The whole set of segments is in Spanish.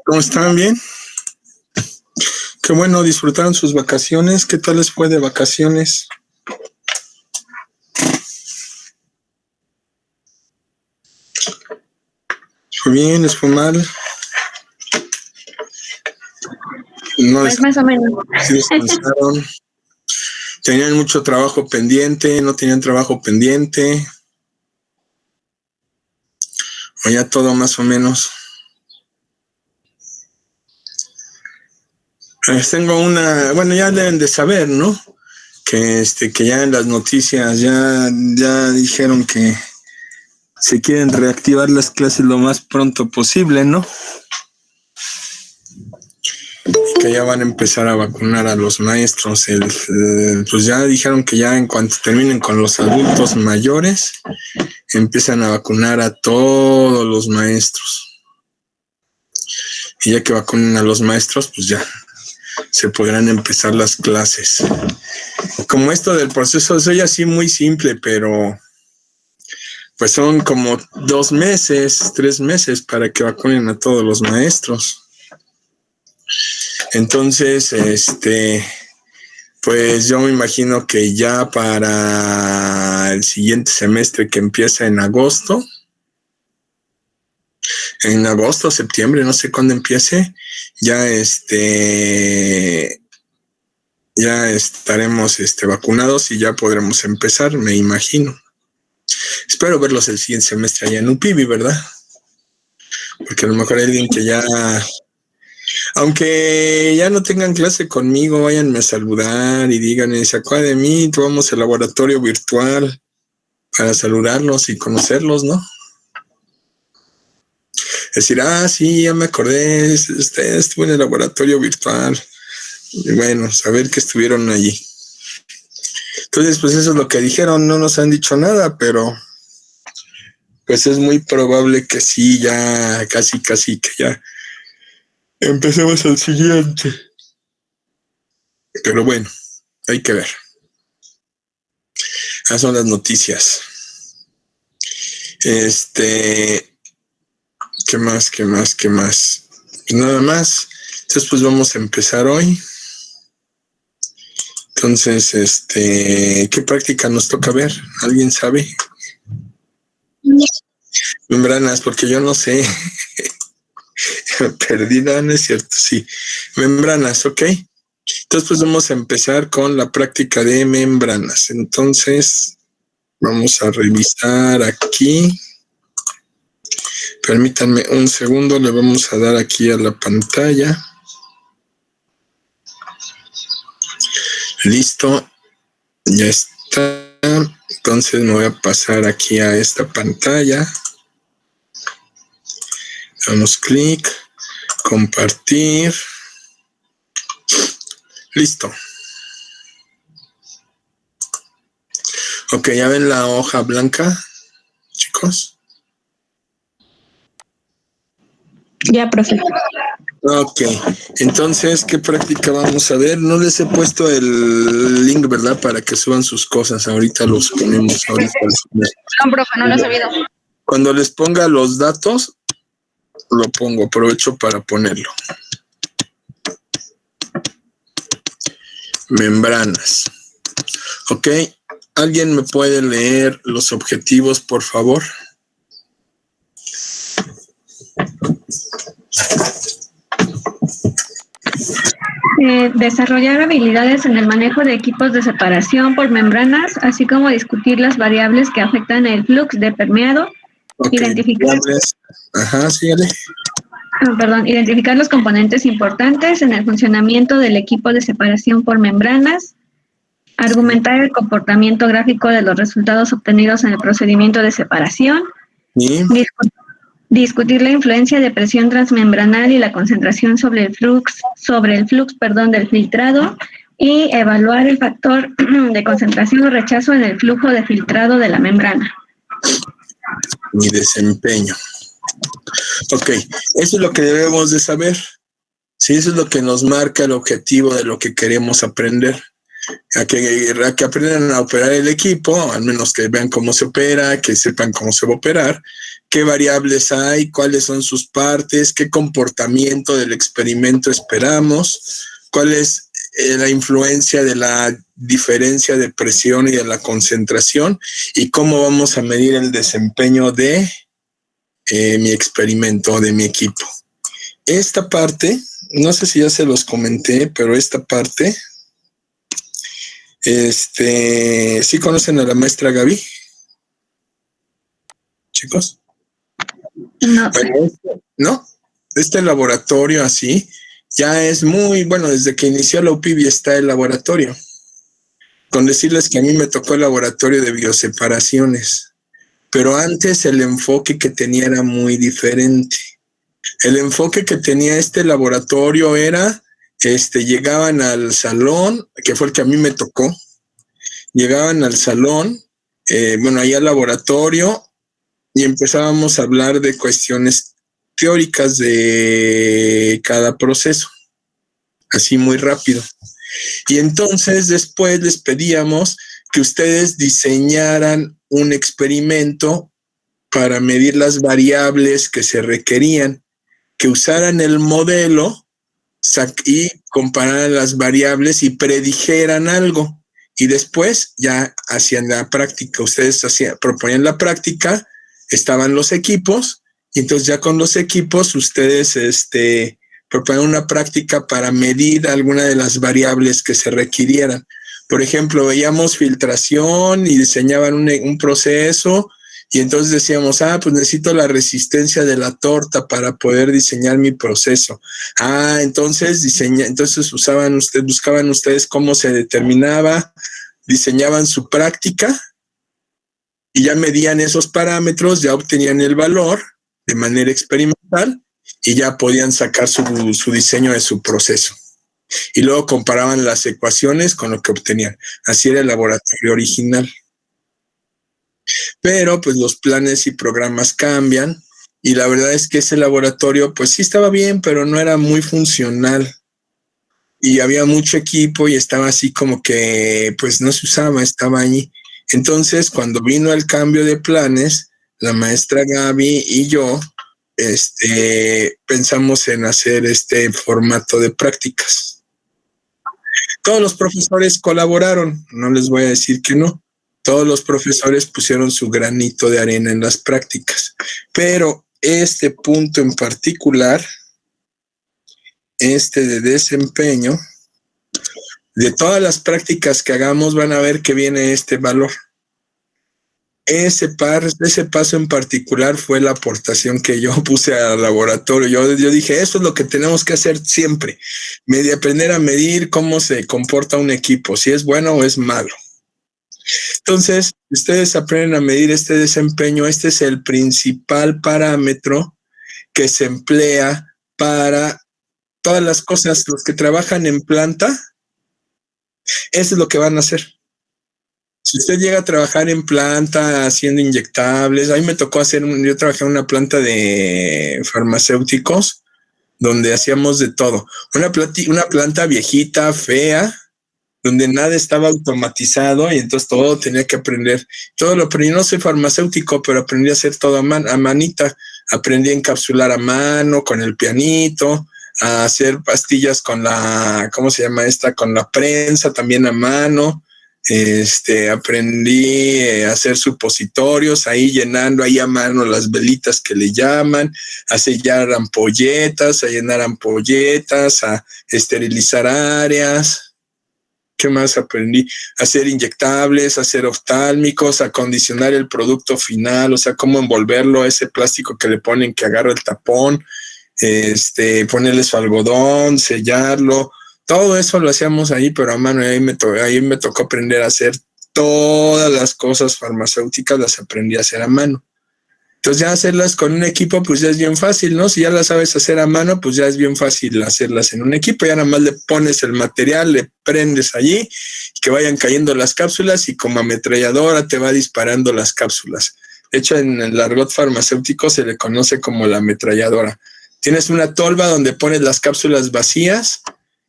¿Cómo están? ¿Bien? Qué bueno, disfrutaron sus vacaciones. ¿Qué tal les fue de vacaciones? ¿Fue bien? ¿Les fue mal? No Pues más o menos. ¿Sí descansaron? ¿Tenían mucho trabajo pendiente? ¿No tenían trabajo pendiente? ¿O ya todo más o menos? Tengo bueno, ya deben de saber, ¿no? Que ya en las noticias ya dijeron que se quieren reactivar las clases lo más pronto posible, ¿no? Que ya van a empezar a vacunar a los maestros. Pues ya dijeron que ya en cuanto terminen con los adultos mayores, empiezan a vacunar a todos los maestros. Y ya que vacunen a los maestros, pues ya se podrán empezar las clases. Como esto del proceso, soy así muy simple, pero pues son como 2 meses, 3 meses para que vacunen a todos los maestros. Entonces, pues yo me imagino que ya para el siguiente semestre que empieza en agosto, septiembre, no sé cuándo empiece, ya estaremos vacunados y ya podremos empezar, me imagino. Espero verlos el siguiente semestre allá en UPIBI, ¿verdad? Porque a lo mejor hay alguien que ya, aunque ya no tengan clase conmigo, váyanme a saludar y díganme, se acuerdan de mí, tomamos el laboratorio virtual para saludarlos y conocerlos, ¿no? Decir, sí, ya me acordé, estuve en el laboratorio virtual. Y bueno, saber que estuvieron allí. Entonces, pues eso es lo que dijeron, no nos han dicho nada, pero pues es muy probable que sí, ya casi que ya empecemos al siguiente. Pero bueno, hay que ver. Esas son las noticias. ¿Qué más? Pues nada más. Entonces, pues vamos a empezar hoy. Entonces, ¿qué práctica nos toca ver? ¿Alguien sabe? Membranas, porque yo no sé. Perdida, no es cierto, sí. Membranas, ¿ok? Entonces, pues vamos a empezar con la práctica de membranas. Entonces, vamos a revisar aquí. Permítanme un segundo, le vamos a dar aquí a la pantalla. Listo, ya está. Entonces me voy a pasar aquí a esta pantalla. Damos clic, compartir. Listo. Ok, ya ven la hoja blanca, chicos. Ya, profe. Ok, entonces, ¿qué práctica vamos a ver? No les he puesto el link, ¿verdad? Para que suban sus cosas. Ahorita los ponemos. No, profe, no lo he sabido. Cuando les ponga los datos, lo pongo. Aprovecho para ponerlo. Membranas. Ok, ¿alguien me puede leer los objetivos, por favor? Desarrollar habilidades en el manejo de equipos de separación por membranas, así como discutir las variables que afectan el flux de permeado, identificar los componentes importantes en el funcionamiento del equipo de separación por membranas, argumentar el comportamiento gráfico de los resultados obtenidos en el procedimiento de separación, discutir la influencia de presión transmembranal y la concentración sobre el flux del filtrado y evaluar el factor de concentración o rechazo en el flujo de filtrado de la membrana. Mi desempeño. Ok, eso es lo que debemos de saber. Sí, eso es lo que nos marca el objetivo de lo que queremos aprender. A que aprendan a operar el equipo, al menos que vean cómo se opera, que sepan cómo se va a operar, qué variables hay, cuáles son sus partes, qué comportamiento del experimento esperamos, cuál es la influencia de la diferencia de presión y de la concentración y cómo vamos a medir el desempeño de mi experimento, de mi equipo. Esta parte, no sé si ya se los comenté, pero esta parte, ¿sí conocen a la maestra Gaby? Chicos. No. Bueno, ¿no? Este laboratorio así ya es muy, bueno, desde que inició la UPIB está el laboratorio. Con decirles que a mí me tocó el laboratorio de bioseparaciones, pero antes el enfoque que tenía era muy diferente. El enfoque que tenía este laboratorio era, llegaban al salón, que fue el que a mí me tocó, llegaban al salón, ahí al laboratorio, y empezábamos a hablar de cuestiones teóricas de cada proceso, así muy rápido. Y entonces después les pedíamos que ustedes diseñaran un experimento para medir las variables que se requerían, que usaran el modelo y compararan las variables y predijeran algo. Y después ya hacían la práctica. Ustedes proponían la práctica, estaban los equipos, y entonces ya con los equipos ustedes proponían una práctica para medir alguna de las variables que se requirieran. Por ejemplo, veíamos filtración y diseñaban un proceso, y entonces decíamos, pues necesito la resistencia de la torta para poder diseñar mi proceso. Entonces buscaban ustedes cómo se determinaba, diseñaban su práctica, y ya medían esos parámetros, ya obtenían el valor de manera experimental y ya podían sacar su diseño de su proceso. Y luego comparaban las ecuaciones con lo que obtenían. Así era el laboratorio original. Pero pues los planes y programas cambian y la verdad es que ese laboratorio pues sí estaba bien, pero no era muy funcional. Y había mucho equipo y estaba así como que pues no se usaba, estaba allí. Entonces, cuando vino el cambio de planes, la maestra Gaby y yo pensamos en hacer este formato de prácticas. Todos los profesores colaboraron, no les voy a decir que no. Todos los profesores pusieron su granito de arena en las prácticas. Pero este punto en particular, de desempeño, de todas las prácticas que hagamos van a ver que viene este valor. Ese paso en particular fue la aportación que yo puse al laboratorio. Yo dije, eso es lo que tenemos que hacer siempre. Aprender a medir cómo se comporta un equipo, si es bueno o es malo. Entonces, ustedes aprenden a medir este desempeño. Este es el principal parámetro que se emplea para todas las cosas. Los que trabajan en planta, eso es lo que van a hacer. Si usted llega a trabajar en planta haciendo inyectables, a mí me tocó yo trabajé en una planta de farmacéuticos donde hacíamos de todo. Una planta viejita, fea, donde nada estaba automatizado y entonces todo tenía que aprender. Todo lo aprendí, no soy farmacéutico, pero aprendí a hacer todo a manita. Aprendí a encapsular a mano, con el pianito, a hacer pastillas con ¿cómo se llama esta? Con la prensa también a mano. Aprendí a hacer supositorios, ahí llenando ahí a mano las velitas que le llaman, a sellar ampolletas, a llenar ampolletas, a esterilizar áreas. ¿Qué más aprendí? A hacer inyectables, a hacer oftálmicos, a condicionar el producto final, o sea, cómo envolverlo, ese plástico que le ponen que agarra el tapón, ponerle su algodón, sellarlo. Todo eso lo hacíamos ahí, pero a mano. Ahí me tocó aprender a hacer todas las cosas farmacéuticas, las aprendí a hacer a mano. Entonces ya hacerlas con un equipo, pues ya es bien fácil, ¿no? Si ya las sabes hacer a mano, pues ya es bien fácil hacerlas en un equipo. Ya nada más le pones el material, le prendes allí, que vayan cayendo las cápsulas y como ametralladora te va disparando las cápsulas. De hecho, en el argot farmacéutico se le conoce como la ametralladora. Tienes una tolva donde pones las cápsulas vacías,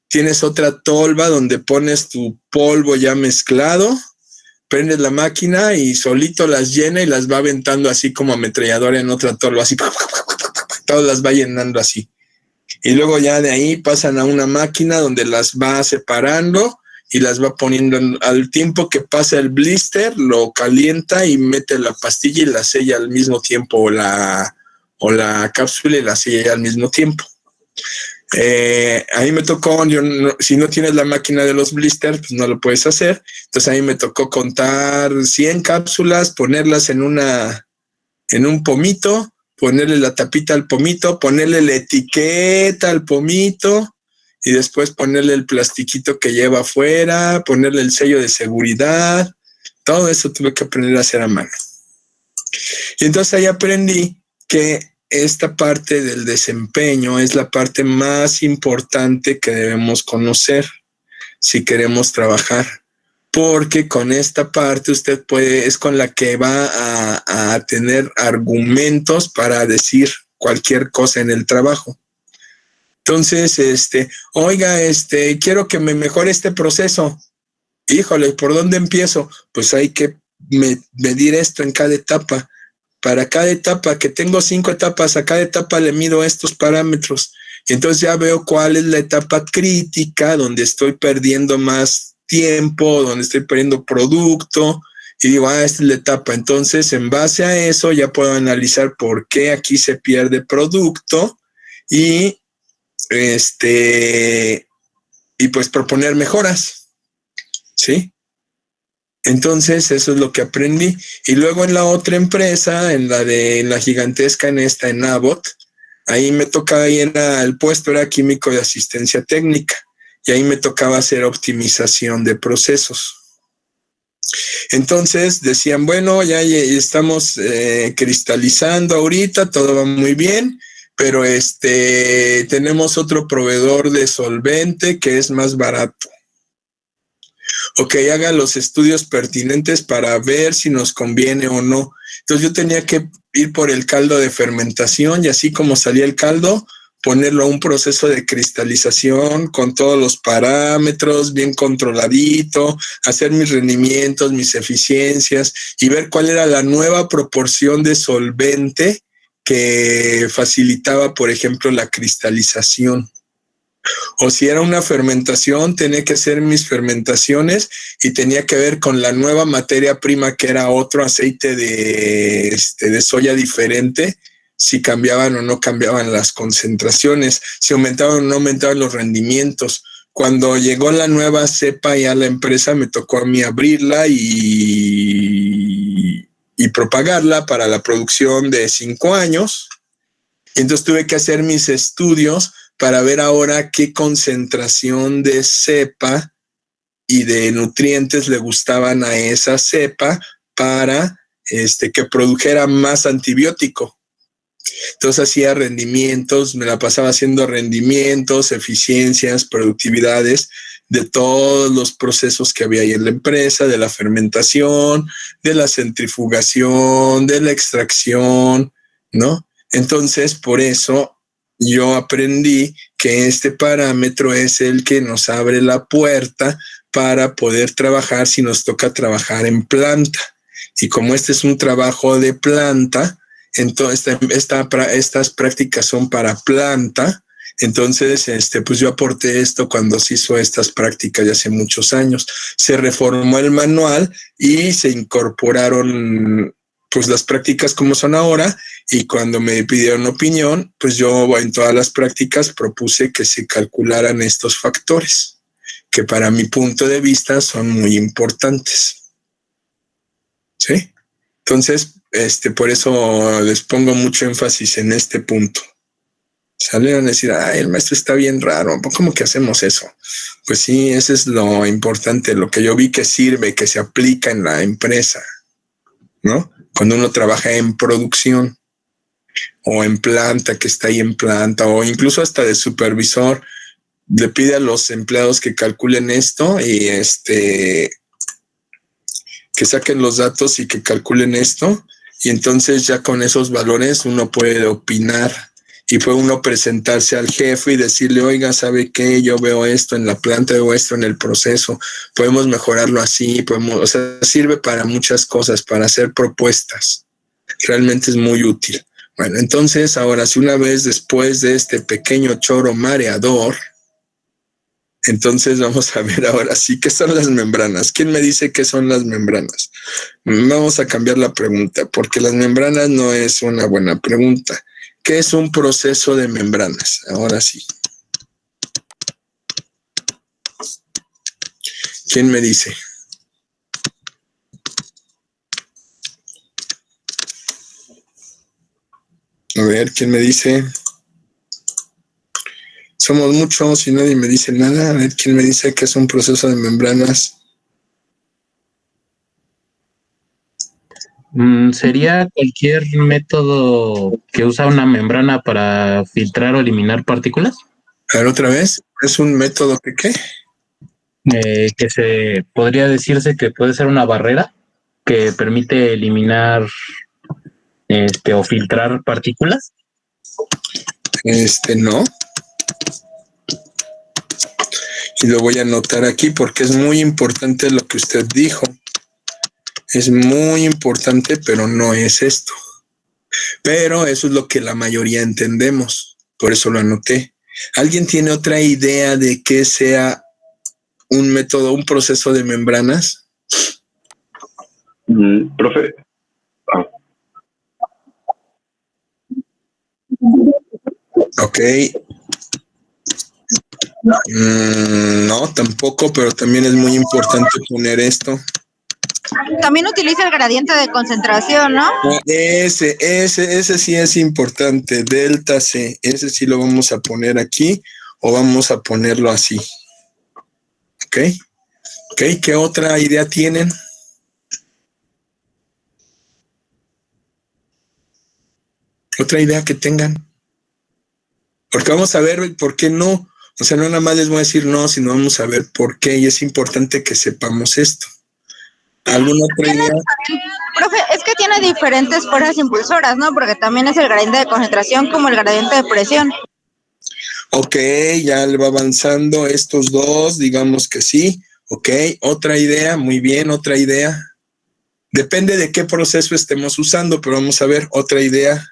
tienes otra tolva donde pones tu polvo ya mezclado prendes la máquina y solito las llena y las va aventando así como ametralladora en otra torre, así, todas las va llenando así. Y luego ya de ahí pasan a una máquina donde las va separando y las va poniendo al tiempo que pasa el blister, lo calienta y mete la pastilla y la sella al mismo tiempo, o la cápsula y la sella al mismo tiempo. Ahí me tocó, si no tienes la máquina de los blisters, pues no lo puedes hacer. Entonces ahí me tocó contar 100 cápsulas, ponerlas en un pomito, ponerle la tapita al pomito, ponerle la etiqueta al pomito y después ponerle el plastiquito que lleva afuera, ponerle el sello de seguridad. Todo eso tuve que aprender a hacer a mano. Y entonces ahí aprendí que esta parte del desempeño es la parte más importante que debemos conocer si queremos trabajar, porque con esta parte usted es con la que va a tener argumentos para decir cualquier cosa en el trabajo. Entonces, oiga, quiero que me mejore este proceso. Híjole, ¿por dónde empiezo? Pues hay que medir esto en cada etapa. Para cada etapa, que tengo 5 etapas, a cada etapa le mido estos parámetros. Y entonces ya veo cuál es la etapa crítica, donde estoy perdiendo más tiempo, donde estoy perdiendo producto. Y digo, esta es la etapa. Entonces, en base a eso, ya puedo analizar por qué aquí se pierde producto y pues proponer mejoras, ¿sí? Entonces, eso es lo que aprendí. Y luego en la otra empresa, en la gigantesca, en Abbott, ahí me tocaba, el puesto era químico de asistencia técnica, y ahí me tocaba hacer optimización de procesos. Entonces decían, bueno, ya estamos cristalizando ahorita, todo va muy bien, pero tenemos otro proveedor de solvente que es más barato. Ok, haga los estudios pertinentes para ver si nos conviene o no. Entonces yo tenía que ir por el caldo de fermentación y así como salía el caldo, ponerlo a un proceso de cristalización con todos los parámetros bien controladito, hacer mis rendimientos, mis eficiencias y ver cuál era la nueva proporción de solvente que facilitaba, por ejemplo, la cristalización. O si era una fermentación, tenía que hacer mis fermentaciones y tenía que ver con la nueva materia prima, que era otro aceite de soya diferente, si cambiaban o no cambiaban las concentraciones, si aumentaban o no aumentaban los rendimientos. Cuando llegó la nueva cepa ya a la empresa, me tocó a mí abrirla y propagarla para la producción de 5 años. Y entonces tuve que hacer mis estudios para ver ahora qué concentración de cepa y de nutrientes le gustaban a esa cepa para que produjera más antibiótico. Entonces hacía rendimientos, me la pasaba haciendo rendimientos, eficiencias, productividades de todos los procesos que había ahí en la empresa, de la fermentación, de la centrifugación, de la extracción, ¿no? Entonces, por eso yo aprendí que este parámetro es el que nos abre la puerta para poder trabajar si nos toca trabajar en planta. Y como este es un trabajo de planta, entonces estas prácticas son para planta. Entonces, pues yo aporté esto cuando se hizo estas prácticas ya hace muchos años. Se reformó el manual y se incorporaron pues las prácticas como son ahora, y cuando me pidieron opinión, pues yo en todas las prácticas propuse que se calcularan estos factores, que para mi punto de vista son muy importantes. ¿Sí? Entonces, por eso les pongo mucho énfasis en este punto. Salieron a decir, ay, el maestro está bien raro, ¿cómo que hacemos eso? Pues sí, eso es lo importante, lo que yo vi que sirve, que se aplica en la empresa, ¿no? Cuando uno trabaja en producción o en planta, que está ahí en planta, o incluso hasta de supervisor, le pide a los empleados que calculen esto y que saquen los datos y que calculen esto, y entonces ya con esos valores uno puede opinar y puede uno presentarse al jefe y decirle, oiga, ¿sabe qué? Yo veo esto en la planta, veo esto en el proceso, podemos mejorarlo así, o sea, sirve para muchas cosas, para hacer propuestas. Realmente es muy útil. Bueno, entonces, ahora sí, una vez después de este pequeño choro mareador, entonces vamos a ver ahora sí qué son las membranas. ¿Quién me dice qué son las membranas? Vamos a cambiar la pregunta, porque las membranas no es una buena pregunta. ¿Qué es un proceso de membranas? Ahora sí. ¿Quién me dice? A ver, ¿quién me dice? Somos muchos y nadie me dice nada. A ver, ¿quién me dice que es un proceso de membranas? ¿Sería cualquier método que usa una membrana para filtrar o eliminar partículas? A ver, otra vez. ¿Es un método que qué? Que se podría decirse que puede ser una barrera que permite eliminar o filtrar partículas. No. Y lo voy a anotar aquí porque es muy importante lo que usted dijo. Es muy importante, pero no es esto. Pero eso es lo que la mayoría entendemos. Por eso lo anoté. ¿Alguien tiene otra idea de qué sea un método, un proceso de membranas? Profe. Ok. No, tampoco, pero también es muy importante poner esto. También utiliza el gradiente de concentración, ¿no? Ese sí es importante, delta C. Ese sí lo vamos a poner aquí o vamos a ponerlo así. ¿Ok? ¿Ok? ¿Qué otra idea tienen? ¿Otra idea que tengan? Porque vamos a ver por qué no. O sea, no nada más les voy a decir no, sino vamos a ver por qué. Y es importante que sepamos esto. ¿Alguna otra idea? Profe, es que tiene diferentes fuerzas impulsoras, ¿no? Porque también es el gradiente de concentración como el gradiente de presión. Ok, ya le va avanzando estos dos, digamos que sí. Ok, otra idea, muy bien, otra idea. Depende de qué proceso estemos usando, pero vamos a ver otra idea.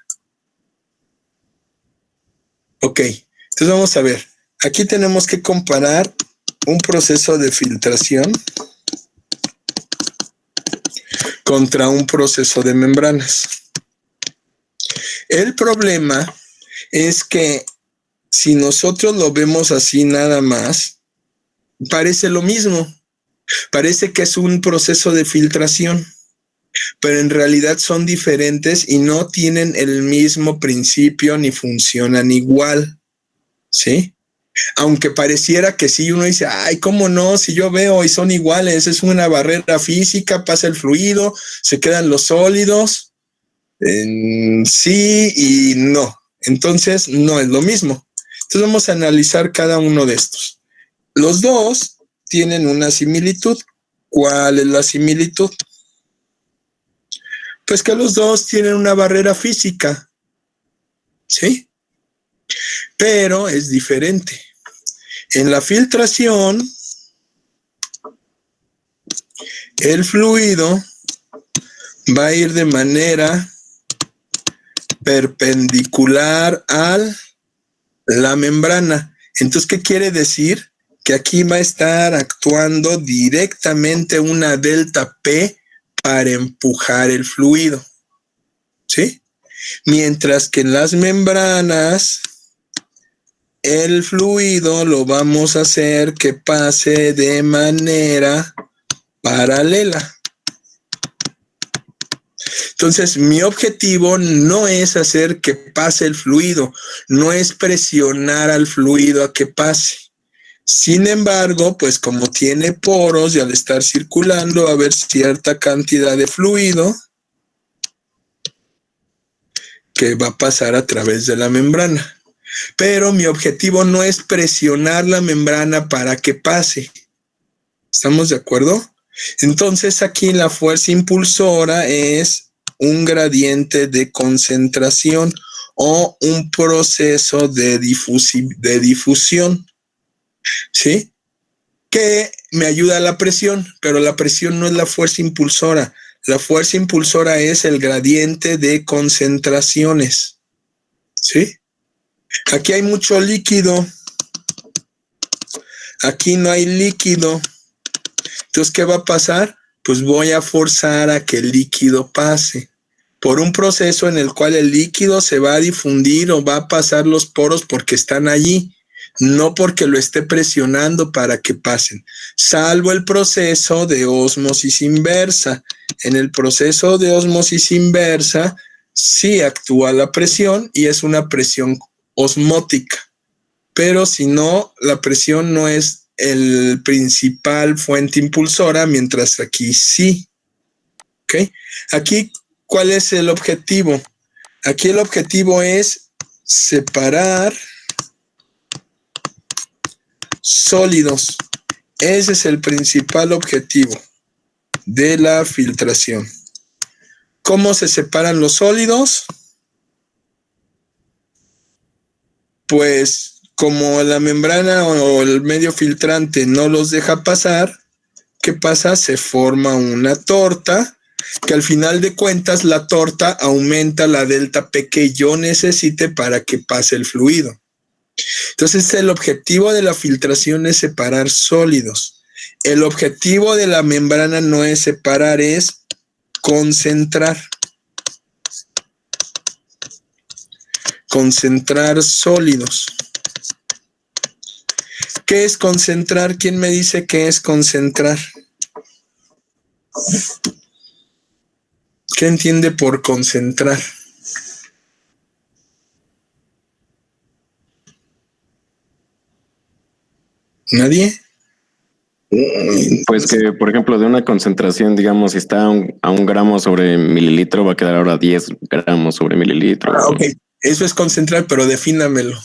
Ok, entonces vamos a ver. Aquí tenemos que comparar un proceso de filtración contra un proceso de membranas. El problema es que si nosotros lo vemos así nada más, parece lo mismo. Parece que es un proceso de filtración, pero en realidad son diferentes y no tienen el mismo principio ni funcionan igual, ¿sí? Aunque pareciera que sí, uno dice, ay, ¿cómo no? Si yo veo y son iguales, es una barrera física, pasa el fluido, se quedan los sólidos. Sí y no. Entonces, no es lo mismo. Entonces, vamos a analizar cada uno de estos. Los dos tienen una similitud. ¿Cuál es la similitud? Pues que los dos tienen una barrera física, ¿sí? Pero es diferente. En la filtración, el fluido va a ir de manera perpendicular a la membrana. Entonces, ¿qué quiere decir? Que aquí va a estar actuando directamente una delta P para empujar el fluido, ¿sí? Mientras que en las membranas, el fluido lo vamos a hacer que pase de manera paralela. Entonces, mi objetivo no es hacer que pase el fluido, no es presionar al fluido a que pase. Sin embargo, pues como tiene poros y al estar circulando va a haber cierta cantidad de fluido que va a pasar a través de la membrana. Pero mi objetivo no es presionar la membrana para que pase. ¿Estamos de acuerdo? Entonces aquí la fuerza impulsora es un gradiente de concentración o un proceso de difusión, ¿sí? Que me ayuda a la presión, pero la presión no es la fuerza impulsora. La fuerza impulsora es el gradiente de concentraciones, ¿sí? Aquí hay mucho líquido. Aquí no hay líquido. Entonces, ¿qué va a pasar? Pues voy a forzar a que el líquido pase por un proceso en el cual el líquido se va a difundir o va a pasar los poros porque están allí, no porque lo esté presionando para que pasen, salvo el proceso de ósmosis inversa. En el proceso de ósmosis inversa sí actúa la presión y es una presión osmótica, pero si no, la presión no es el principal fuente impulsora, mientras aquí sí. ¿Ok? Aquí, ¿cuál es el objetivo? Aquí el objetivo es separar sólidos. Ese es el principal objetivo de la filtración. ¿Cómo se separan los sólidos? Pues como la membrana o el medio filtrante no los deja pasar, ¿qué pasa? Se forma una torta, que al final de cuentas la torta aumenta la delta P que yo necesite para que pase el fluido. Entonces el objetivo de la filtración es separar sólidos. El objetivo de la membrana no es separar, es concentrar. Concentrar sólidos. ¿Qué es concentrar? ¿Quién me dice qué es concentrar? ¿Qué entiende por concentrar? ¿Nadie? Pues que, por ejemplo, de una concentración, digamos, si está a un gramo sobre mililitro, va a quedar ahora 10 gramos sobre mililitro. Ok, eso es concentrar, pero defínamelo.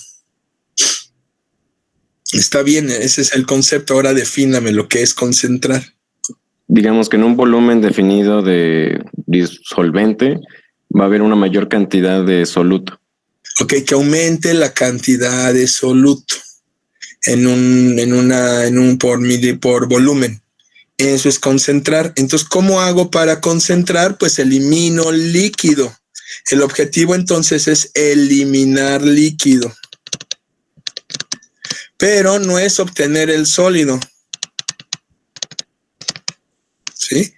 Está bien, ese es el concepto. Ahora defíname lo que es concentrar. Digamos que en un volumen definido de disolvente va a haber una mayor cantidad de soluto. Ok, que aumente la cantidad de soluto por volumen. Eso es concentrar. Entonces, ¿cómo hago para concentrar? Pues elimino líquido. El objetivo entonces es eliminar líquido. Pero no es obtener el sólido. ¿Sí?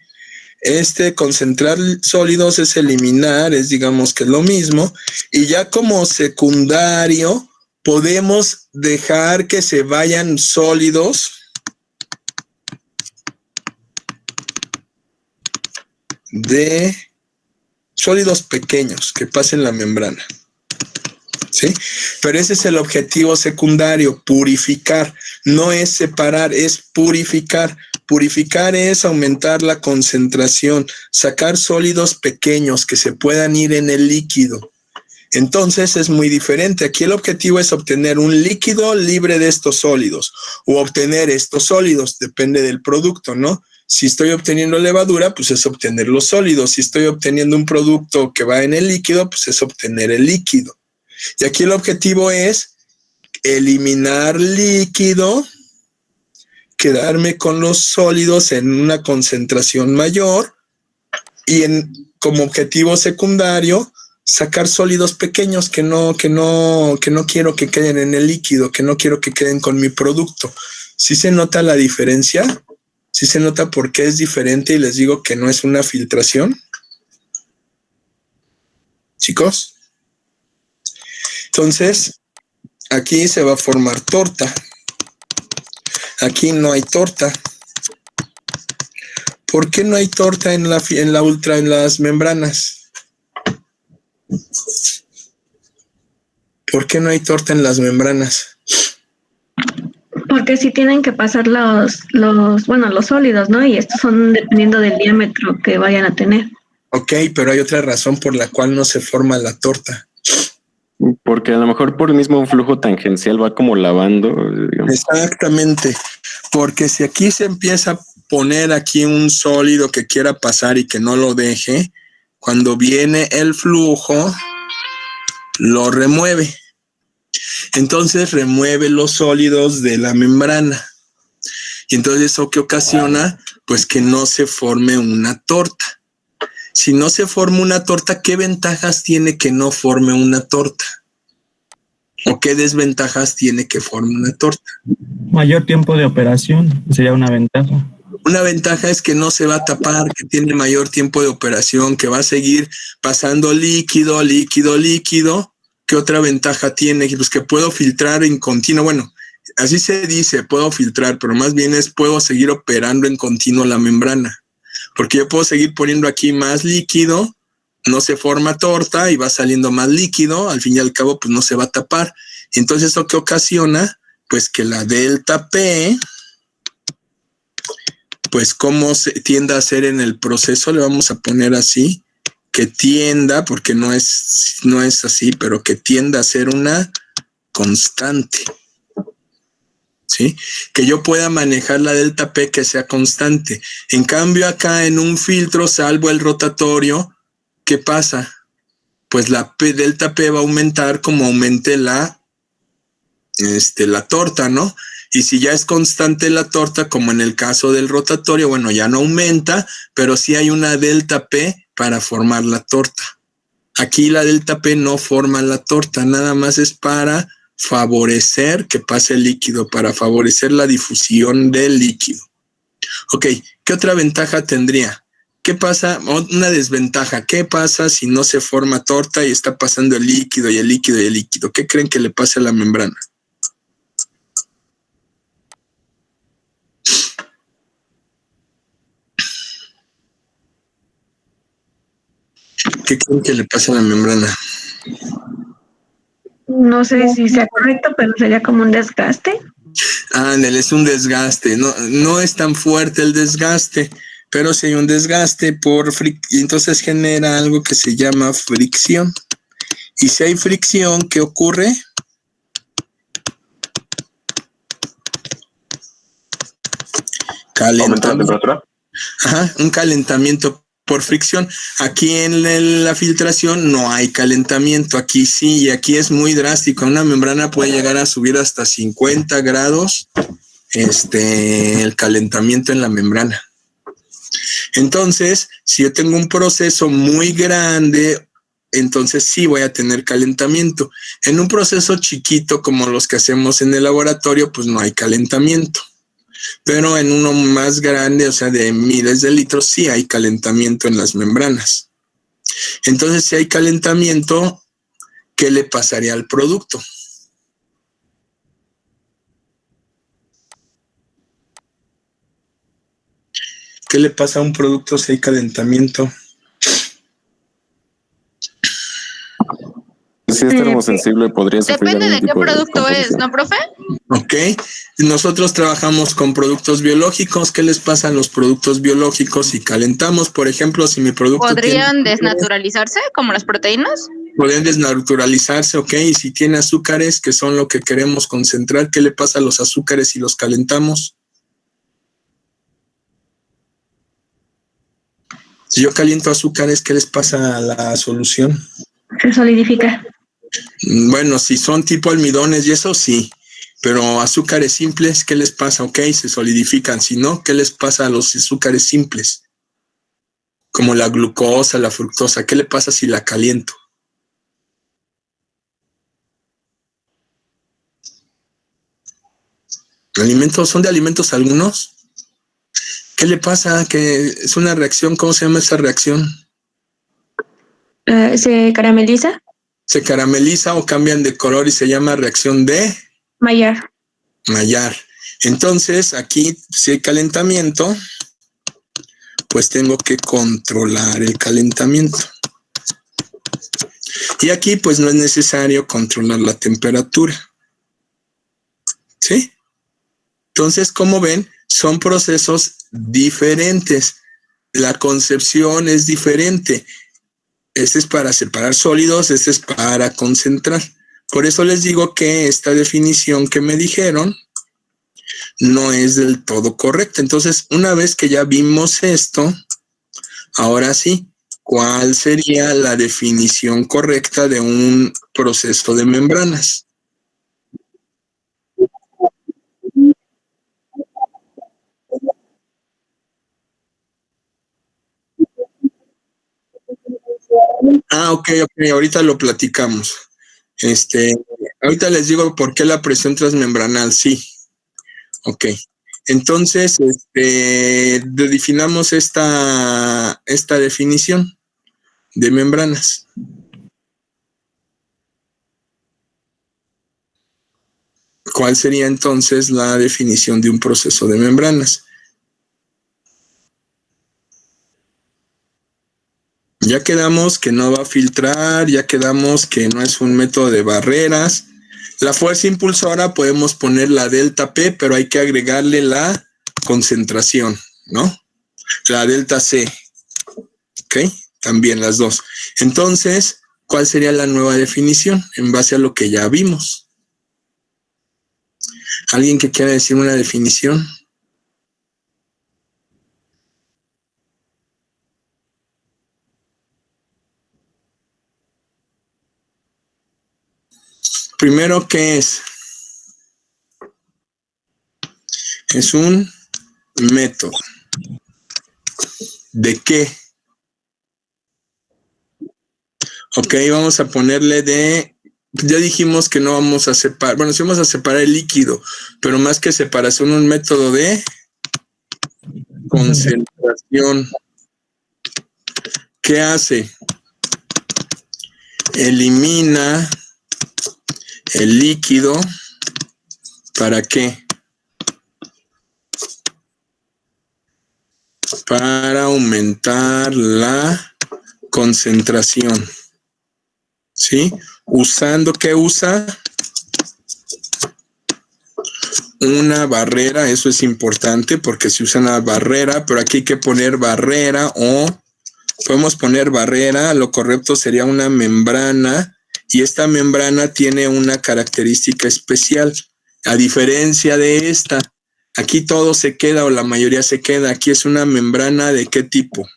Concentrar sólidos es eliminar, es digamos que es lo mismo. Y ya como secundario, podemos dejar que se vayan sólidos pequeños que pasen la membrana. ¿Sí? Pero ese es el objetivo secundario, purificar. No es separar, es purificar. Purificar es aumentar la concentración, sacar sólidos pequeños que se puedan ir en el líquido. Entonces es muy diferente. Aquí el objetivo es obtener un líquido libre de estos sólidos o obtener estos sólidos, depende del producto, ¿no? Si estoy obteniendo levadura, pues es obtener los sólidos. Si estoy obteniendo un producto que va en el líquido, pues es obtener el líquido. Y aquí el objetivo es eliminar líquido, quedarme con los sólidos en una concentración mayor y como objetivo secundario sacar sólidos pequeños que no quiero que queden en el líquido, que no quiero que queden con mi producto. ¿Sí se nota la diferencia? ¿Sí se nota por qué es diferente y les digo que no es una filtración? ¿Chicos? Entonces, aquí se va a formar torta. Aquí no hay torta. ¿Por qué no hay torta en las membranas? ¿Por qué no hay torta en las membranas? Porque sí tienen que pasar los sólidos, ¿no? Y estos son dependiendo del diámetro que vayan a tener. Ok, pero hay otra razón por la cual no se forma la torta. Porque a lo mejor por el mismo flujo tangencial va como lavando, digamos. Exactamente, porque si aquí se empieza a poner aquí un sólido que quiera pasar y que no lo deje, cuando viene el flujo, lo remueve. Entonces remueve los sólidos de la membrana. Y entonces eso que ocasiona, pues que no se forme una torta. Si no se forma una torta, ¿qué ventajas tiene que no forme una torta? ¿O qué desventajas tiene que forme una torta? Mayor tiempo de operación sería una ventaja. Una ventaja es que no se va a tapar, que tiene mayor tiempo de operación, que va a seguir pasando líquido. ¿Qué otra ventaja tiene? Pues que puedo filtrar en continuo. Bueno, así se dice, puedo filtrar, pero más bien es puedo seguir operando en continuo la membrana. Porque yo puedo seguir poniendo aquí más líquido, no se forma torta y va saliendo más líquido, al fin y al cabo pues no se va a tapar. Entonces eso que ocasiona, pues que la delta P, pues cómo se tiende a hacer en el proceso, le vamos a poner así, que tienda, porque no es así, pero que tienda a ser una constante. ¿Sí? Que yo pueda manejar la delta P que sea constante. En cambio acá en un filtro, salvo el rotatorio, ¿qué pasa? Pues la delta P va a aumentar como aumente la torta, ¿no? Y si ya es constante la torta, como en el caso del rotatorio, bueno, ya no aumenta, pero sí hay una delta P para formar la torta. Aquí la delta P no forma la torta, nada más es para favorecer que pase el líquido, para favorecer la difusión del líquido. Ok, ¿qué otra ventaja tendría? ¿Qué pasa? Una desventaja. ¿Qué pasa si no se forma torta y está pasando el líquido y el líquido y el líquido? ¿Qué creen que le pase a la membrana? ¿Qué creen que le pasa a la membrana? No sé si sea correcto, pero sería como un desgaste. Ándale, es un desgaste. No es tan fuerte el desgaste, pero si hay un desgaste y entonces genera algo que se llama fricción. Y si hay fricción, ¿qué ocurre? ¿Aumenta la temperatura? Ajá, un calentamiento por fricción. Aquí en la filtración no hay calentamiento, aquí sí, y aquí es muy drástico. Una membrana puede llegar a subir hasta 50 grados el calentamiento en la membrana. Entonces, si yo tengo un proceso muy grande, entonces sí voy a tener calentamiento. En un proceso chiquito como los que hacemos en el laboratorio, pues no hay calentamiento. Pero en uno más grande, o sea, de miles de litros, sí hay calentamiento en las membranas. Entonces, si hay calentamiento, ¿qué le pasaría al producto? ¿Qué le pasa a un producto si hay calentamiento? Si es termosensible, podría sufrir. Depende de qué producto es, ¿no, profe? Ok. Nosotros trabajamos con productos biológicos. ¿Qué les pasa a los productos biológicos si calentamos? Por ejemplo, si mi producto ¿Podrían desnaturalizarse como las proteínas? Podrían desnaturalizarse, ok. Y si tiene azúcares, que son lo que queremos concentrar, ¿qué le pasa a los azúcares si los calentamos? Si yo caliento azúcares, ¿qué les pasa a la solución? Se solidifica. Bueno, si son tipo almidones y eso sí, pero azúcares simples, ¿qué les pasa? Ok, se solidifican. Si no, ¿qué les pasa a los azúcares simples? Como la glucosa, la fructosa, ¿qué le pasa si la caliento? ¿Alimentos? ¿Son de alimentos algunos? ¿Qué le pasa? Que es una reacción, ¿cómo se llama esa reacción? ¿Se carameliza? Se carameliza o cambian de color y se llama reacción de Maillard. Maillard. Entonces, aquí, si hay calentamiento, pues tengo que controlar el calentamiento. Y aquí, pues, no es necesario controlar la temperatura. ¿Sí? Entonces, como ven, son procesos diferentes. La concepción es diferente. Este es para separar sólidos, este es para concentrar. Por eso les digo que esta definición que me dijeron no es del todo correcta. Entonces, una vez que ya vimos esto, ahora sí, ¿Cuál sería la definición correcta de un proceso de membranas? Ok, ahorita lo platicamos. Ahorita les digo por qué la presión transmembranal, sí. Ok. Entonces, definamos esta definición de membranas. ¿Cuál sería entonces la definición de un proceso de membranas? Ya quedamos que no va a filtrar, ya quedamos que no es un método de barreras. La fuerza impulsora podemos poner la delta P, pero hay que agregarle la concentración, ¿no? La delta C. ¿Ok? También las dos. Entonces, ¿cuál sería la nueva definición en base a lo que ya vimos? ¿Alguien que quiera decir una definición? Primero, ¿qué es? Es un método. ¿De qué? Ok, vamos a ponerle de... Ya dijimos que no vamos a separar... Bueno, sí vamos a separar el líquido, pero más que separación, un método de concentración. ¿Qué hace? Elimina el líquido. ¿Para qué? Para aumentar la concentración. ¿Sí? Usando, ¿qué usa? Una barrera, eso es importante porque se usa una barrera, pero aquí hay que poner barrera o podemos poner barrera, lo correcto sería una membrana y esta membrana tiene una característica especial, a diferencia de esta. Aquí todo se queda o la mayoría se queda, aquí es una membrana ¿de qué tipo?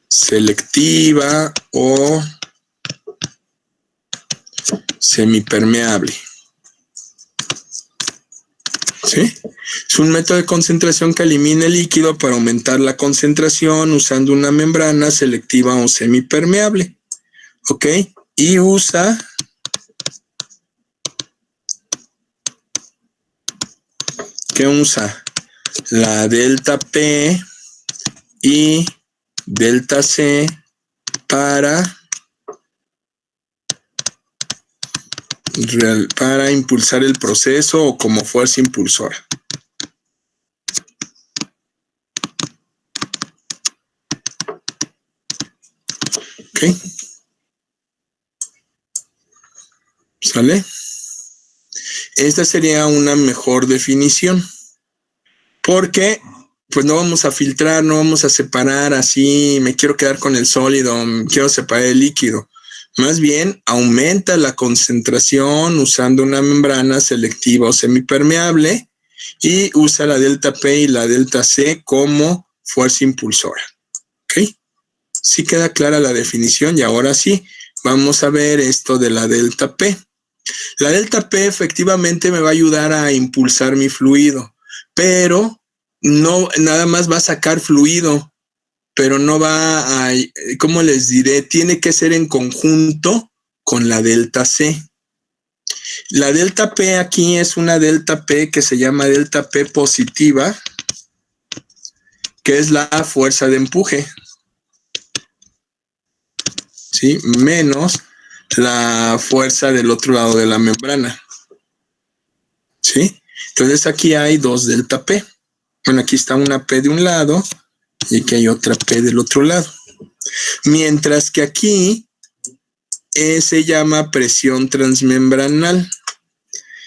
Selectiva o semipermeable. ¿Sí? Es un método de concentración que elimina el líquido para aumentar la concentración usando una membrana selectiva o semipermeable. ¿Ok? Y usa ¿qué usa? La delta P y delta C para impulsar el proceso o como fuerza impulsora. ¿Ok? ¿Sale? Esta sería una mejor definición. Porque pues no vamos a filtrar, no vamos a separar así, me quiero quedar con el sólido, quiero separar el líquido. Más bien, aumenta la concentración usando una membrana selectiva o semipermeable y usa la delta P y la delta C como fuerza impulsora. ¿Ok? Sí queda clara la definición y ahora sí, vamos a ver esto de la delta P. La delta P efectivamente me va a ayudar a impulsar mi fluido, pero no nada más va a sacar fluido, pero no va a, ¿cómo les diré? Tiene que ser en conjunto con la delta C. La delta P aquí es una delta P que se llama delta P positiva, que es la fuerza de empuje. ¿Sí? Menos la fuerza del otro lado de la membrana. ¿Sí? Entonces aquí hay dos delta P. Bueno, aquí está una P de un lado y aquí hay otra P del otro lado. Mientras que aquí se llama presión transmembranal.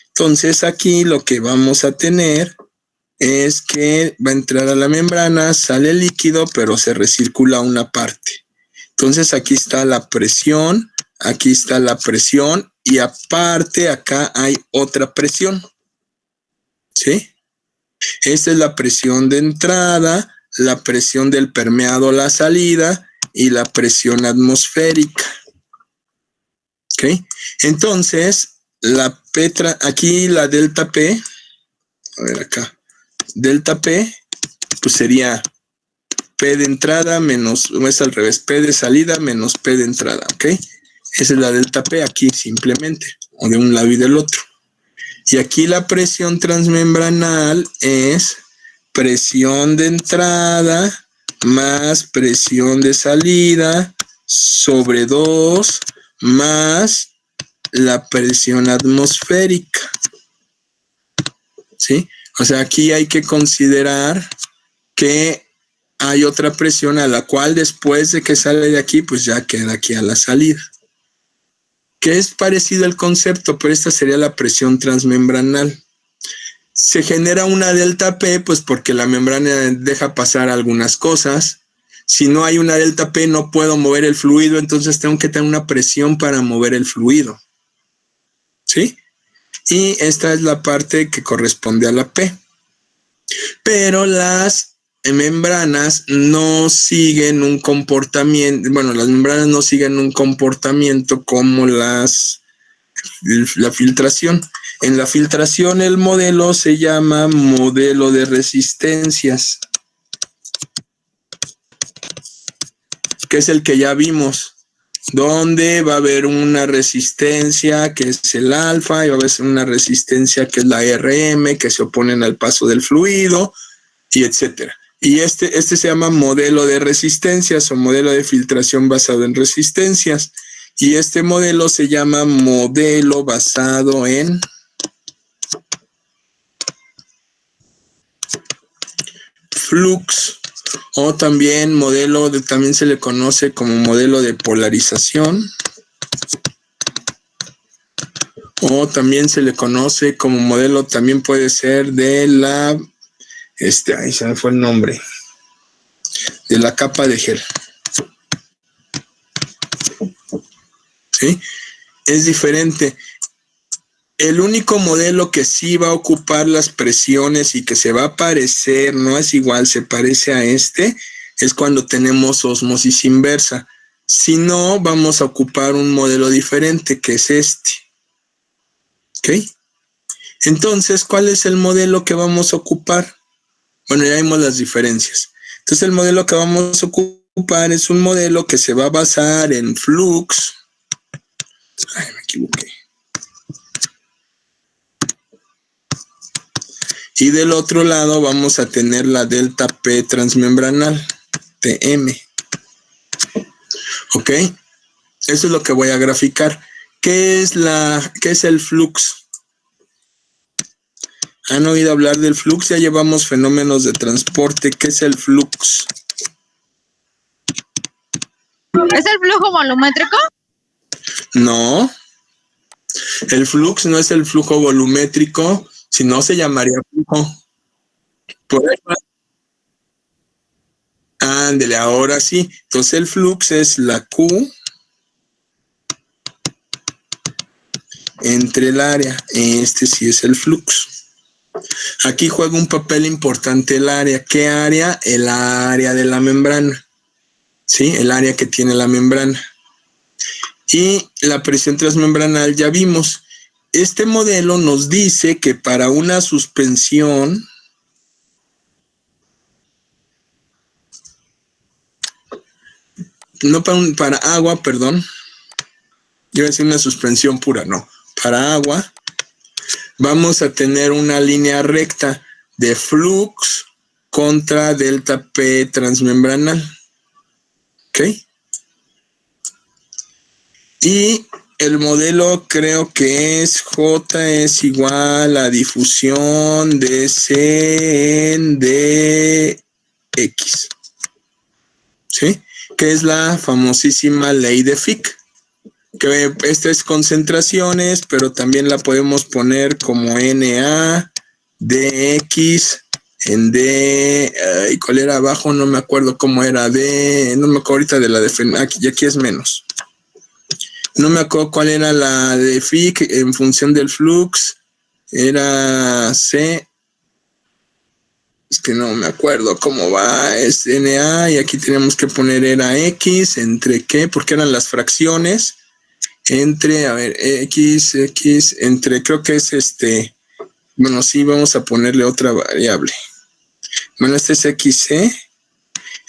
Entonces aquí lo que vamos a tener es que va a entrar a la membrana, sale el líquido, pero se recircula una parte. Entonces aquí está la presión, aquí está la presión y aparte acá hay otra presión. ¿Sí? Esta es la presión de entrada, la presión del permeado a la salida y la presión atmosférica. ¿Ok? Entonces, aquí la delta P, a ver acá, delta P, pues sería P de entrada menos, es al revés, P de salida menos P de entrada, ¿ok? Esa es la delta P aquí simplemente, o de un lado y del otro. Y aquí la presión transmembranal es presión de entrada más presión de salida sobre 2 más la presión atmosférica. ¿Sí? O sea, aquí hay que considerar que hay otra presión a la cual después de que sale de aquí, pues ya queda aquí a la salida. Que es parecido al concepto, pero esta sería la presión transmembranal. Se genera una delta P, pues porque la membrana deja pasar algunas cosas. Si no hay una delta P, no puedo mover el fluido, entonces tengo que tener una presión para mover el fluido. ¿Sí? Y esta es la parte que corresponde a la P. Pero las membranas no siguen un comportamiento, bueno, las membranas no siguen un comportamiento como la filtración. En la filtración el modelo se llama modelo de resistencias, que es el que ya vimos, donde va a haber una resistencia que es el alfa y va a haber una resistencia que es la RM, que se oponen al paso del fluido y etcétera. Y este se llama modelo de resistencias o modelo de filtración basado en resistencias. Y este modelo se llama modelo basado en flux, o también también se le conoce como modelo de polarización, o también se le conoce como modelo, también puede ser de la, ahí se me fue el nombre, de la capa de gel. ¿Sí? Es diferente. El único modelo que sí va a ocupar las presiones y que se va a parecer, no es igual, se parece a es cuando tenemos ósmosis inversa. Si no, vamos a ocupar un modelo diferente, que es este. ¿Ok? Entonces, ¿cuál es el modelo que vamos a ocupar? Bueno, ya vimos las diferencias. Entonces, el modelo que vamos a ocupar es un modelo que se va a basar en flux. Ay, me equivoqué. Y del otro lado vamos a tener la delta P transmembranal, TM. ¿Ok? Eso es lo que voy a graficar. ¿Qué es el flux? ¿Han oído hablar del flux? Ya llevamos fenómenos de transporte. ¿Qué es el flux? ¿Es el flujo volumétrico? No. El flux no es el flujo volumétrico, si no se llamaría flujo. Por eso. Ándele, ahora sí. Entonces el flux es la Q entre el área. Este sí es el flux. Aquí juega un papel importante el área. ¿Qué área? El área de la membrana. ¿Sí? El área que tiene la membrana. Y la presión transmembranal ya vimos. Este modelo nos dice que para una suspensión, no para agua, perdón, yo iba a decir una suspensión pura, no, para agua, vamos a tener una línea recta de flux contra delta P transmembranal. ¿Ok? Y el modelo creo que es J es igual a difusión de C en dx. ¿Sí? Que es la famosísima ley de Fick. Que esta es concentraciones, pero también la podemos poner como NA dx en D. ¿Cuál era abajo? No me acuerdo cómo era. No me acuerdo ahorita de la de aquí es menos. No me acuerdo cuál era la de Fick en función del flux. Era C. Es que no me acuerdo cómo va, es NA y aquí tenemos que poner era X, ¿entre qué? Porque eran las fracciones, entre, a ver, X, entre, creo que es bueno, sí, vamos a ponerle otra variable. Bueno, este es XC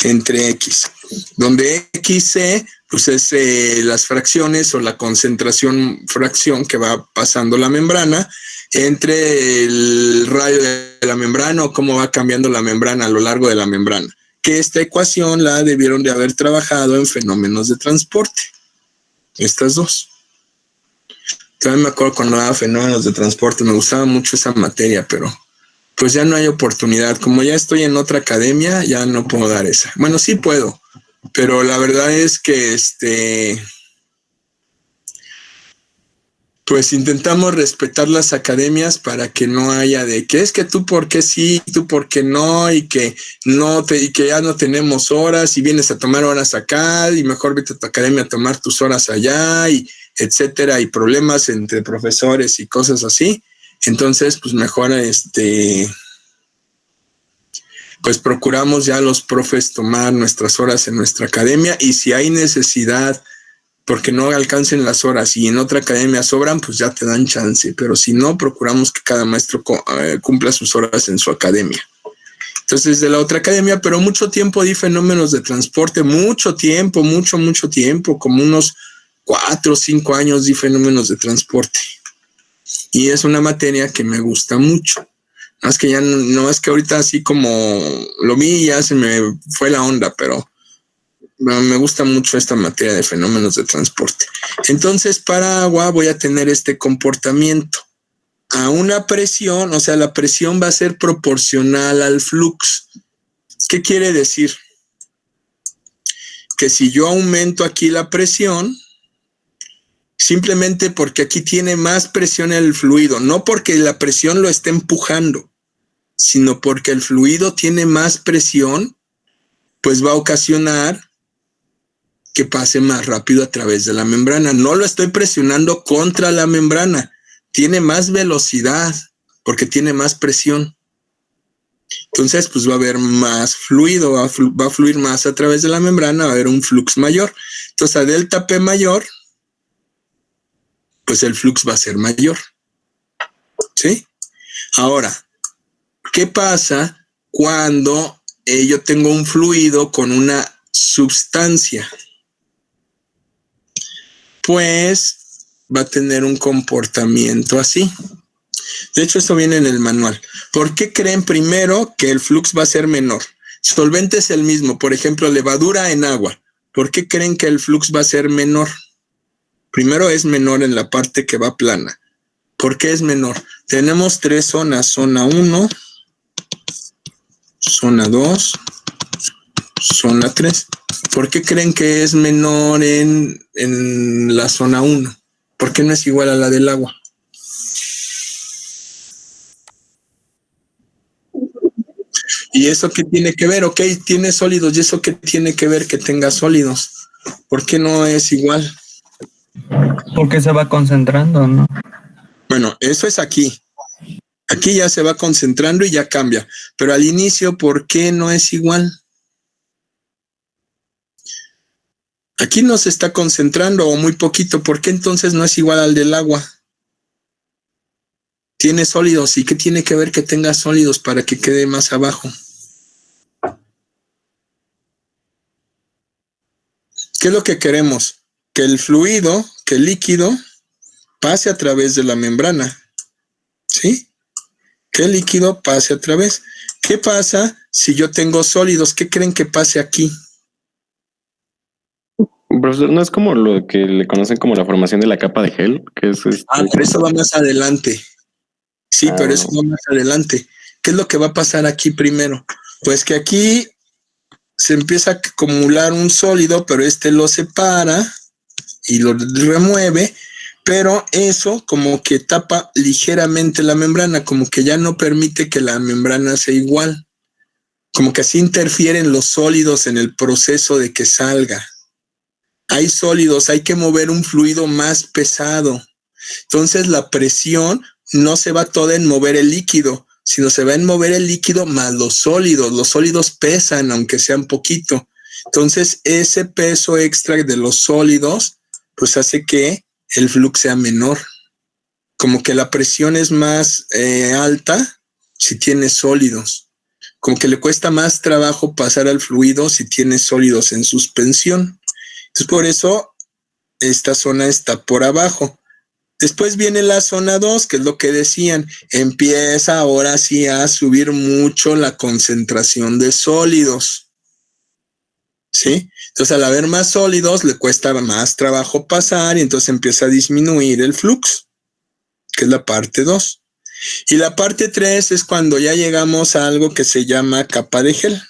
entre X, donde XC, pues es las fracciones o la concentración fracción que va pasando la membrana, entre el radio de la membrana o cómo va cambiando la membrana a lo largo de la membrana. Que esta ecuación la debieron de haber trabajado en fenómenos de transporte. Estas dos. También me acuerdo cuando daba fenómenos de transporte, me gustaba mucho esa materia, pero pues ya no hay oportunidad. Como ya estoy en otra academia, ya no puedo dar esa. Bueno, sí puedo, pero la verdad es que pues intentamos respetar las academias para que no haya de que es que tú por qué sí, tú por qué no, y que y que ya no tenemos horas y vienes a tomar horas acá y mejor vete a tu academia a tomar tus horas allá y etcétera, y problemas entre profesores y cosas así. Entonces, pues mejor pues procuramos ya los profes tomar nuestras horas en nuestra academia, y si hay necesidad porque no alcancen las horas y en otra academia sobran, pues ya te dan chance, pero si no, procuramos que cada maestro cumpla sus horas en su academia. Entonces, de la otra academia, pero mucho tiempo di fenómenos de transporte, mucho tiempo, mucho tiempo, como unos 4 o 5 años di fenómenos de transporte. Y es una materia que me gusta mucho. Más que ya no es que ahorita así como lo vi y ya se me fue la onda, pero me gusta mucho esta materia de fenómenos de transporte. Entonces, para agua voy a tener este comportamiento. A una presión, o sea, la presión va a ser proporcional al flux. ¿Qué quiere decir? Que si yo aumento aquí la presión, simplemente porque aquí tiene más presión el fluido, no porque la presión lo esté empujando, sino porque el fluido tiene más presión, pues va a ocasionar que pase más rápido a través de la membrana. No lo estoy presionando contra la membrana, tiene más velocidad porque tiene más presión. Entonces, pues va a haber más fluido, va a fluir más a través de la membrana, va a haber un flux mayor. Entonces, a delta P mayor, pues el flux va a ser mayor. ¿Sí? Ahora, ¿qué pasa cuando yo tengo un fluido con una sustancia? Pues va a tener un comportamiento así. De hecho, esto viene en el manual. ¿Por qué creen primero que el flux va a ser menor? Solvente es el mismo, por ejemplo, levadura en agua. ¿Por qué creen que el flux va a ser menor? Primero es menor en la parte que va plana. ¿Por qué es menor? Tenemos 3 zonas, zona 1, zona 2, zona 3. ¿Por qué creen que es menor en la zona 1? ¿Por qué no es igual a la del agua? ¿Y eso qué tiene que ver? Ok, tiene sólidos. ¿Y eso qué tiene que ver que tenga sólidos? ¿Por qué no es igual? Porque se va concentrando, ¿no? Bueno, eso es aquí. Aquí ya se va concentrando y ya cambia. Pero al inicio, ¿por qué no es igual? Aquí no se está concentrando o muy poquito. ¿Por qué entonces no es igual al del agua? Tiene sólidos. ¿Y qué tiene que ver que tenga sólidos para que quede más abajo? ¿Qué es lo que queremos? Que el fluido, que el líquido, pase a través de la membrana. ¿Sí? Que el líquido pase a través. ¿Qué pasa si yo tengo sólidos? ¿Qué creen que pase aquí? Profesor, ¿no es como lo que le conocen como la formación de la capa de gel? Que es pero eso va más adelante. Sí, pero eso va más adelante. ¿Qué es lo que va a pasar aquí primero? Pues que aquí se empieza a acumular un sólido, pero lo separa y lo remueve, pero eso como que tapa ligeramente la membrana, como que ya no permite que la membrana sea igual. Como que así interfieren los sólidos en el proceso de que salga. Hay sólidos, hay que mover un fluido más pesado. Entonces la presión no se va toda en mover el líquido, sino se va a mover el líquido más los sólidos. Los sólidos pesan, aunque sean poquito. Entonces, ese peso extra de los sólidos, pues hace que el flux sea menor. Como que la presión es más alta si tiene sólidos. Como que le cuesta más trabajo pasar al fluido si tiene sólidos en suspensión. Entonces, por eso esta zona está por abajo. Después viene la zona 2, que es lo que decían. Empieza ahora sí a subir mucho la concentración de sólidos. ¿Sí? Entonces, al haber más sólidos, le cuesta más trabajo pasar y entonces empieza a disminuir el flux, que es la parte 2. Y la parte 3 es cuando ya llegamos a algo que se llama capa de gel,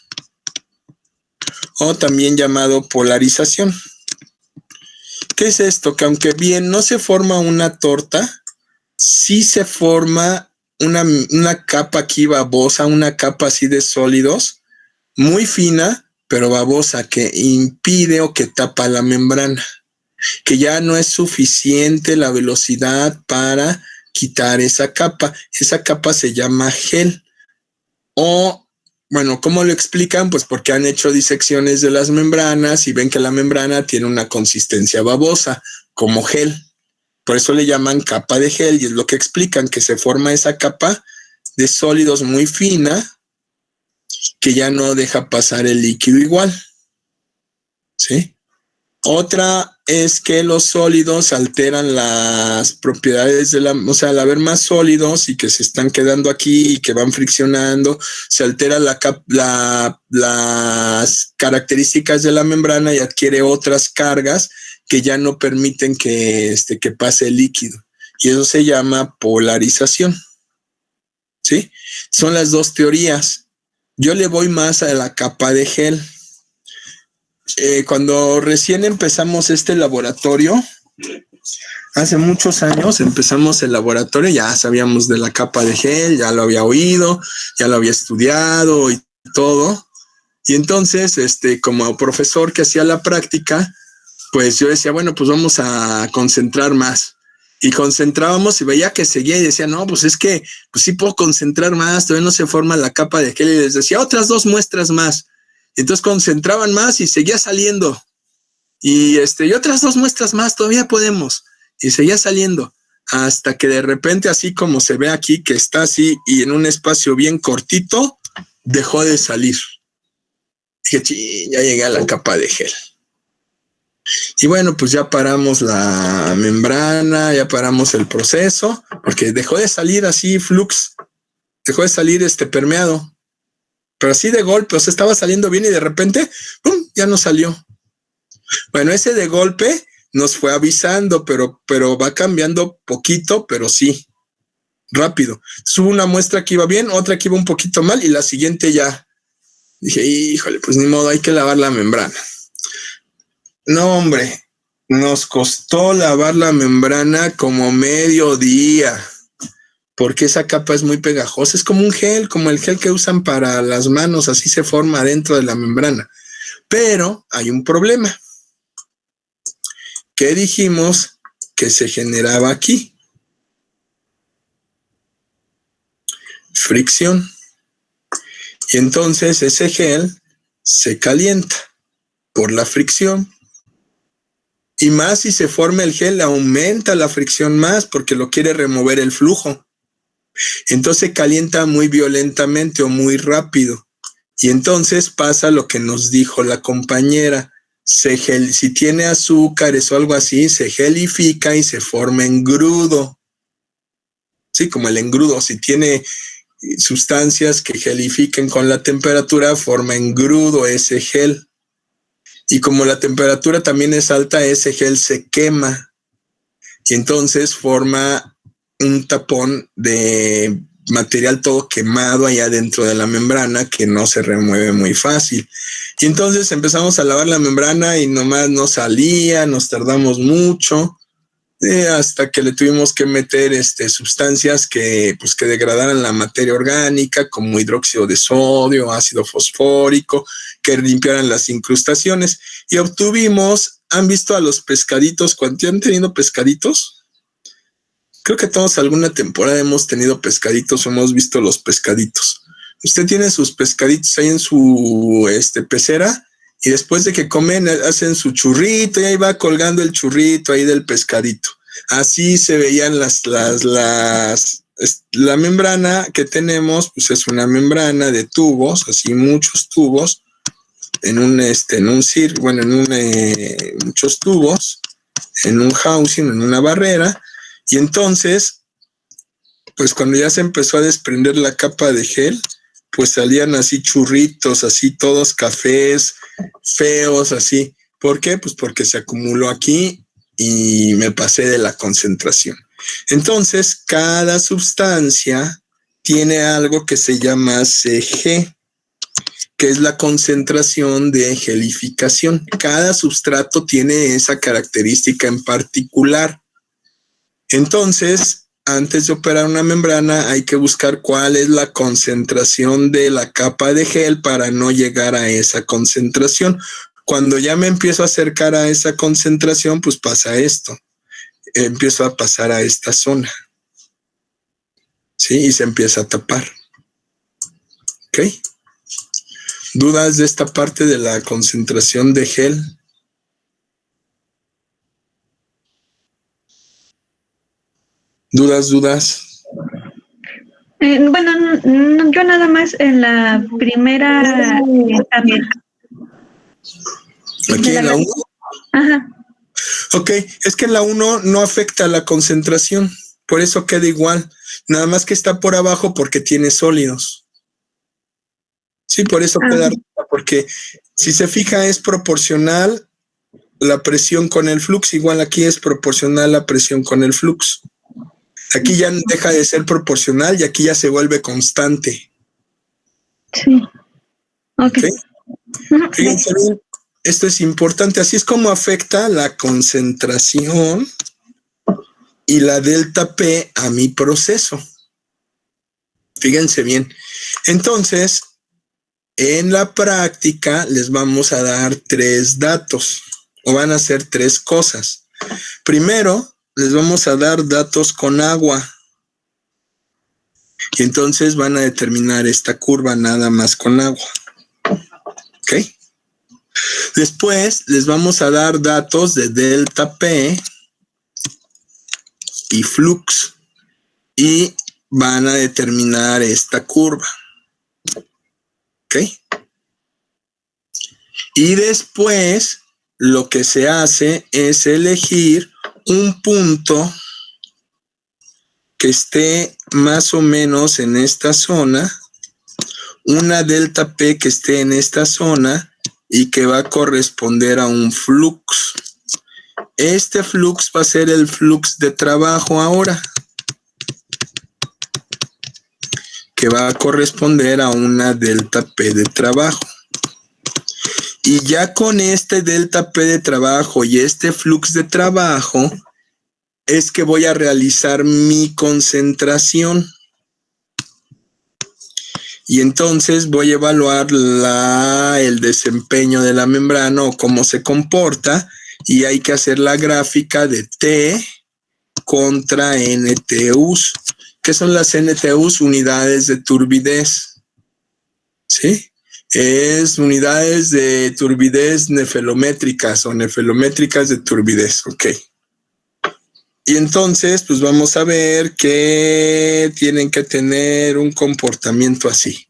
o también llamado polarización. ¿Qué es esto? Que aunque bien no se forma una torta, sí se forma una capa aquí babosa, una capa así de sólidos, muy fina, pero babosa, que impide o que tapa la membrana, que ya no es suficiente la velocidad para quitar esa capa. Esa capa se llama gel. O, bueno, ¿cómo lo explican? Pues porque han hecho disecciones de las membranas y ven que la membrana tiene una consistencia babosa, como gel. Por eso le llaman capa de gel y es lo que explican, que se forma esa capa de sólidos muy fina que ya no deja pasar el líquido igual. ¿Sí? Otra es que los sólidos alteran las propiedades de o sea, al haber más sólidos y que se están quedando aquí y que van friccionando, se altera las características de la membrana y adquiere otras cargas que ya no permiten que pase el líquido. Y eso se llama polarización. ¿Sí? Son las dos teorías. Yo le voy más a la capa de gel. Cuando recién empezamos este laboratorio, hace muchos años empezamos el laboratorio, ya sabíamos de la capa de gel, ya lo había oído, ya lo había estudiado y todo. Y entonces, como profesor que hacía la práctica, pues yo decía, bueno, pues vamos a concentrar más. Y concentrábamos y veía que seguía y decía, no, pues es que pues sí puedo concentrar más, todavía no se forma la capa de gel. Y les decía, otras 2 muestras más. Y entonces concentraban más y seguía saliendo. Y otras 2 muestras más, todavía podemos. Y seguía saliendo. Hasta que de repente, así como se ve aquí, que está así y en un espacio bien cortito, dejó de salir. Dije, ya llegué a la capa de gel. Y bueno, pues ya paramos la membrana, ya paramos el proceso, porque dejó de salir así flux, dejó de salir permeado, pero así de golpe, o sea, estaba saliendo bien y de repente, ¡pum!, ya no salió. Bueno, ese de golpe nos fue avisando, pero va cambiando poquito, pero sí, rápido. Hubo una muestra que iba bien, otra que iba un poquito mal y la siguiente ya. Dije, híjole, pues ni modo, hay que lavar la membrana. No, hombre, nos costó lavar la membrana como medio día, porque esa capa es muy pegajosa, es como un gel, como el gel que usan para las manos, así se forma dentro de la membrana. Pero hay un problema, que dijimos que se generaba aquí. Fricción. Y entonces ese gel se calienta por la fricción. Y más si se forma el gel, aumenta la fricción más porque lo quiere remover el flujo. Entonces calienta muy violentamente o muy rápido. Y entonces pasa lo que nos dijo la compañera. Si tiene azúcares o algo así, se gelifica y se forma engrudo. Sí, como el engrudo. Si tiene sustancias que gelifiquen con la temperatura, forma engrudo ese gel. Y como la temperatura también es alta, ese gel se quema y entonces forma un tapón de material todo quemado allá dentro de la membrana que no se remueve muy fácil. Y entonces empezamos a lavar la membrana y nomás no salía, nos tardamos mucho hasta que le tuvimos que meter sustancias que degradaran la materia orgánica, como hidróxido de sodio, ácido fosfórico, que limpiaran las incrustaciones. Y obtuvimos, ¿han visto a los pescaditos? ¿Cuánto han tenido pescaditos? Creo que todos alguna temporada hemos tenido pescaditos o hemos visto los pescaditos. Usted tiene sus pescaditos ahí en su pecera y después de que comen hacen su churrito y ahí va colgando el churrito ahí del pescadito. Así se veían la membrana que tenemos, pues es una membrana de tubos, así muchos tubos, muchos tubos, en un housing, en una barrera, y entonces, pues cuando ya se empezó a desprender la capa de gel, pues salían así churritos, así todos cafés, feos, así. ¿Por qué? Pues porque se acumuló aquí y me pasé de la concentración. Entonces, cada sustancia tiene algo que se llama CG, que es la concentración de gelificación. Cada sustrato tiene esa característica en particular. Entonces, antes de operar una membrana, hay que buscar cuál es la concentración de la capa de gel para no llegar a esa concentración. Cuando ya me empiezo a acercar a esa concentración, pues pasa esto. Empiezo a pasar a esta zona. ¿Sí? Y se empieza a tapar. ¿Ok? ¿Dudas de esta parte de la concentración de gel? ¿Dudas? Bueno, yo nada más en la primera también. ¿Aquí en la 1? Ajá. Ok, es que en la 1 no afecta la concentración, por eso queda igual, nada más que está por abajo porque tiene sólidos. Sí, por eso queda, porque si se fija es proporcional la presión con el flux, igual aquí es proporcional la presión con el flux. Aquí ya deja de ser proporcional y aquí ya se vuelve constante. Sí. Ok. Fíjense bien, esto es importante. Así es como afecta la concentración y la delta P a mi proceso. Fíjense bien. Entonces, en la práctica les vamos a dar 3 datos o van a ser 3 cosas. Primero, les vamos a dar datos con agua. Y entonces van a determinar esta curva nada más con agua. ¿Ok? Después les vamos a dar datos de delta P y flux. Y van a determinar esta curva. ¿Ok? Y después lo que se hace es elegir un punto que esté más o menos en esta zona, una delta P que esté en esta zona y que va a corresponder a un flux. Este flux va a ser el flux de trabajo ahora, que va a corresponder a una delta P de trabajo. Y ya con este delta P de trabajo y este flux de trabajo, es que voy a realizar mi concentración. Y entonces voy a evaluar el desempeño de la membrana o cómo se comporta. Y hay que hacer la gráfica de T contra NTUs. ¿Qué son las NTUs? Unidades de turbidez. ¿Sí? Es unidades de turbidez nefelométricas o nefelométricas de turbidez. Ok. Y entonces, pues vamos a ver que tienen que tener un comportamiento así.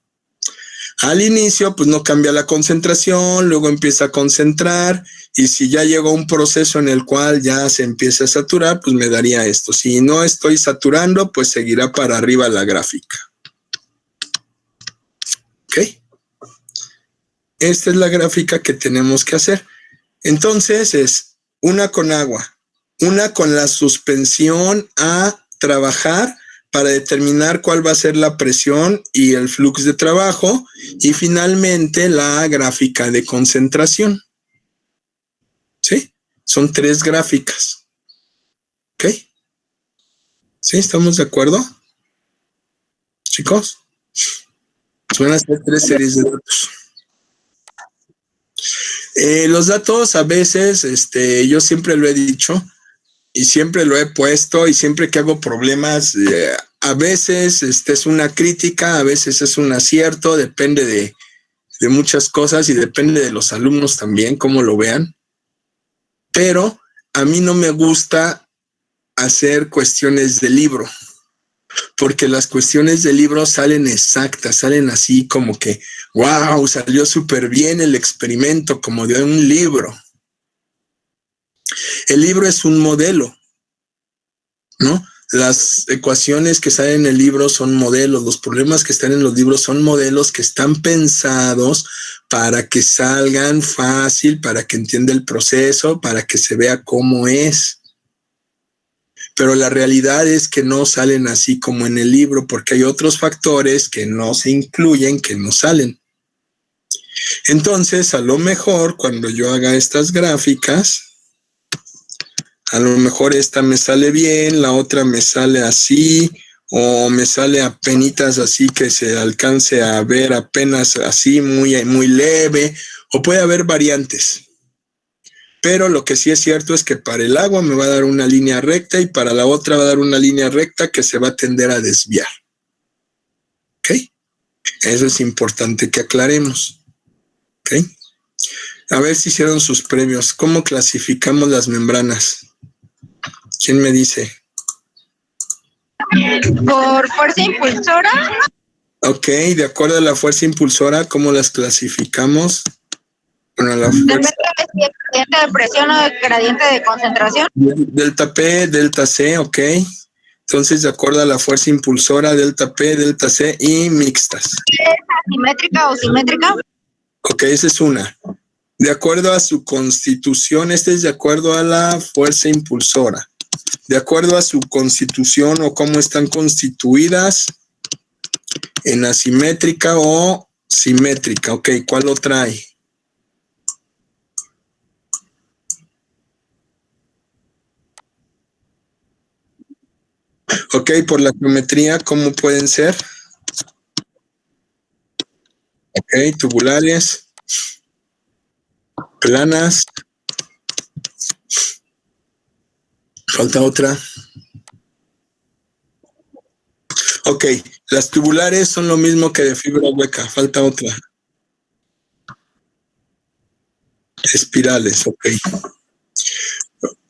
Al inicio, pues no cambia la concentración, luego empieza a concentrar, y si ya llegó un proceso en el cual ya se empieza a saturar, pues me daría esto. Si no estoy saturando, pues seguirá para arriba la gráfica. ¿Ok? Esta es la gráfica que tenemos que hacer. Entonces es una con agua, una con la suspensión a trabajar para determinar cuál va a ser la presión y el flux de trabajo, y finalmente la gráfica de concentración. ¿Sí? Son 3 gráficas. ¿Ok? ¿Sí? ¿Estamos de acuerdo? Chicos, van a ser 3 series de datos. Los datos a veces, yo siempre lo he dicho, y siempre lo he puesto, y siempre que hago problemas, a veces es una crítica, a veces es un acierto, depende de muchas cosas y depende de los alumnos también, cómo lo vean. Pero a mí no me gusta hacer cuestiones de libro, porque las cuestiones de libro salen exactas, salen así como que, wow, salió súper bien el experimento, como de un libro. El libro es un modelo, ¿no? Las ecuaciones que salen en el libro son modelos, los problemas que están en los libros son modelos que están pensados para que salgan fácil, para que entienda el proceso, para que se vea cómo es. Pero la realidad es que no salen así como en el libro, porque hay otros factores que no se incluyen, que no salen. Entonces, a lo mejor cuando yo haga estas gráficas, a lo mejor esta me sale bien, la otra me sale así, o me sale apenitas así que se alcance a ver apenas así, muy, muy leve, o puede haber variantes. Pero lo que sí es cierto es que para el agua me va a dar una línea recta y para la otra va a dar una línea recta que se va a tender a desviar. ¿Ok? Eso es importante que aclaremos. ¿Ok? A ver si hicieron sus premios. ¿Cómo clasificamos las membranas? ¿Quién me dice? Por fuerza impulsora. Ok, de acuerdo a la fuerza impulsora, ¿cómo las clasificamos? Bueno, la fuerza. Gradiente de presión o gradiente de concentración. Delta P, delta C, ok. Entonces, de acuerdo a la fuerza impulsora, delta P, delta C y mixtas. ¿Es asimétrica o simétrica? Ok, esa es una. De acuerdo a su constitución, este es de acuerdo a la fuerza impulsora. De acuerdo a su constitución o cómo están constituidas, en asimétrica o simétrica. Ok, ¿cuál otra hay? Ok, por la geometría, ¿cómo pueden ser? Ok, tubulares, planas. Falta otra. Ok, las tubulares son lo mismo que de fibra hueca. Falta otra. Espirales, ok.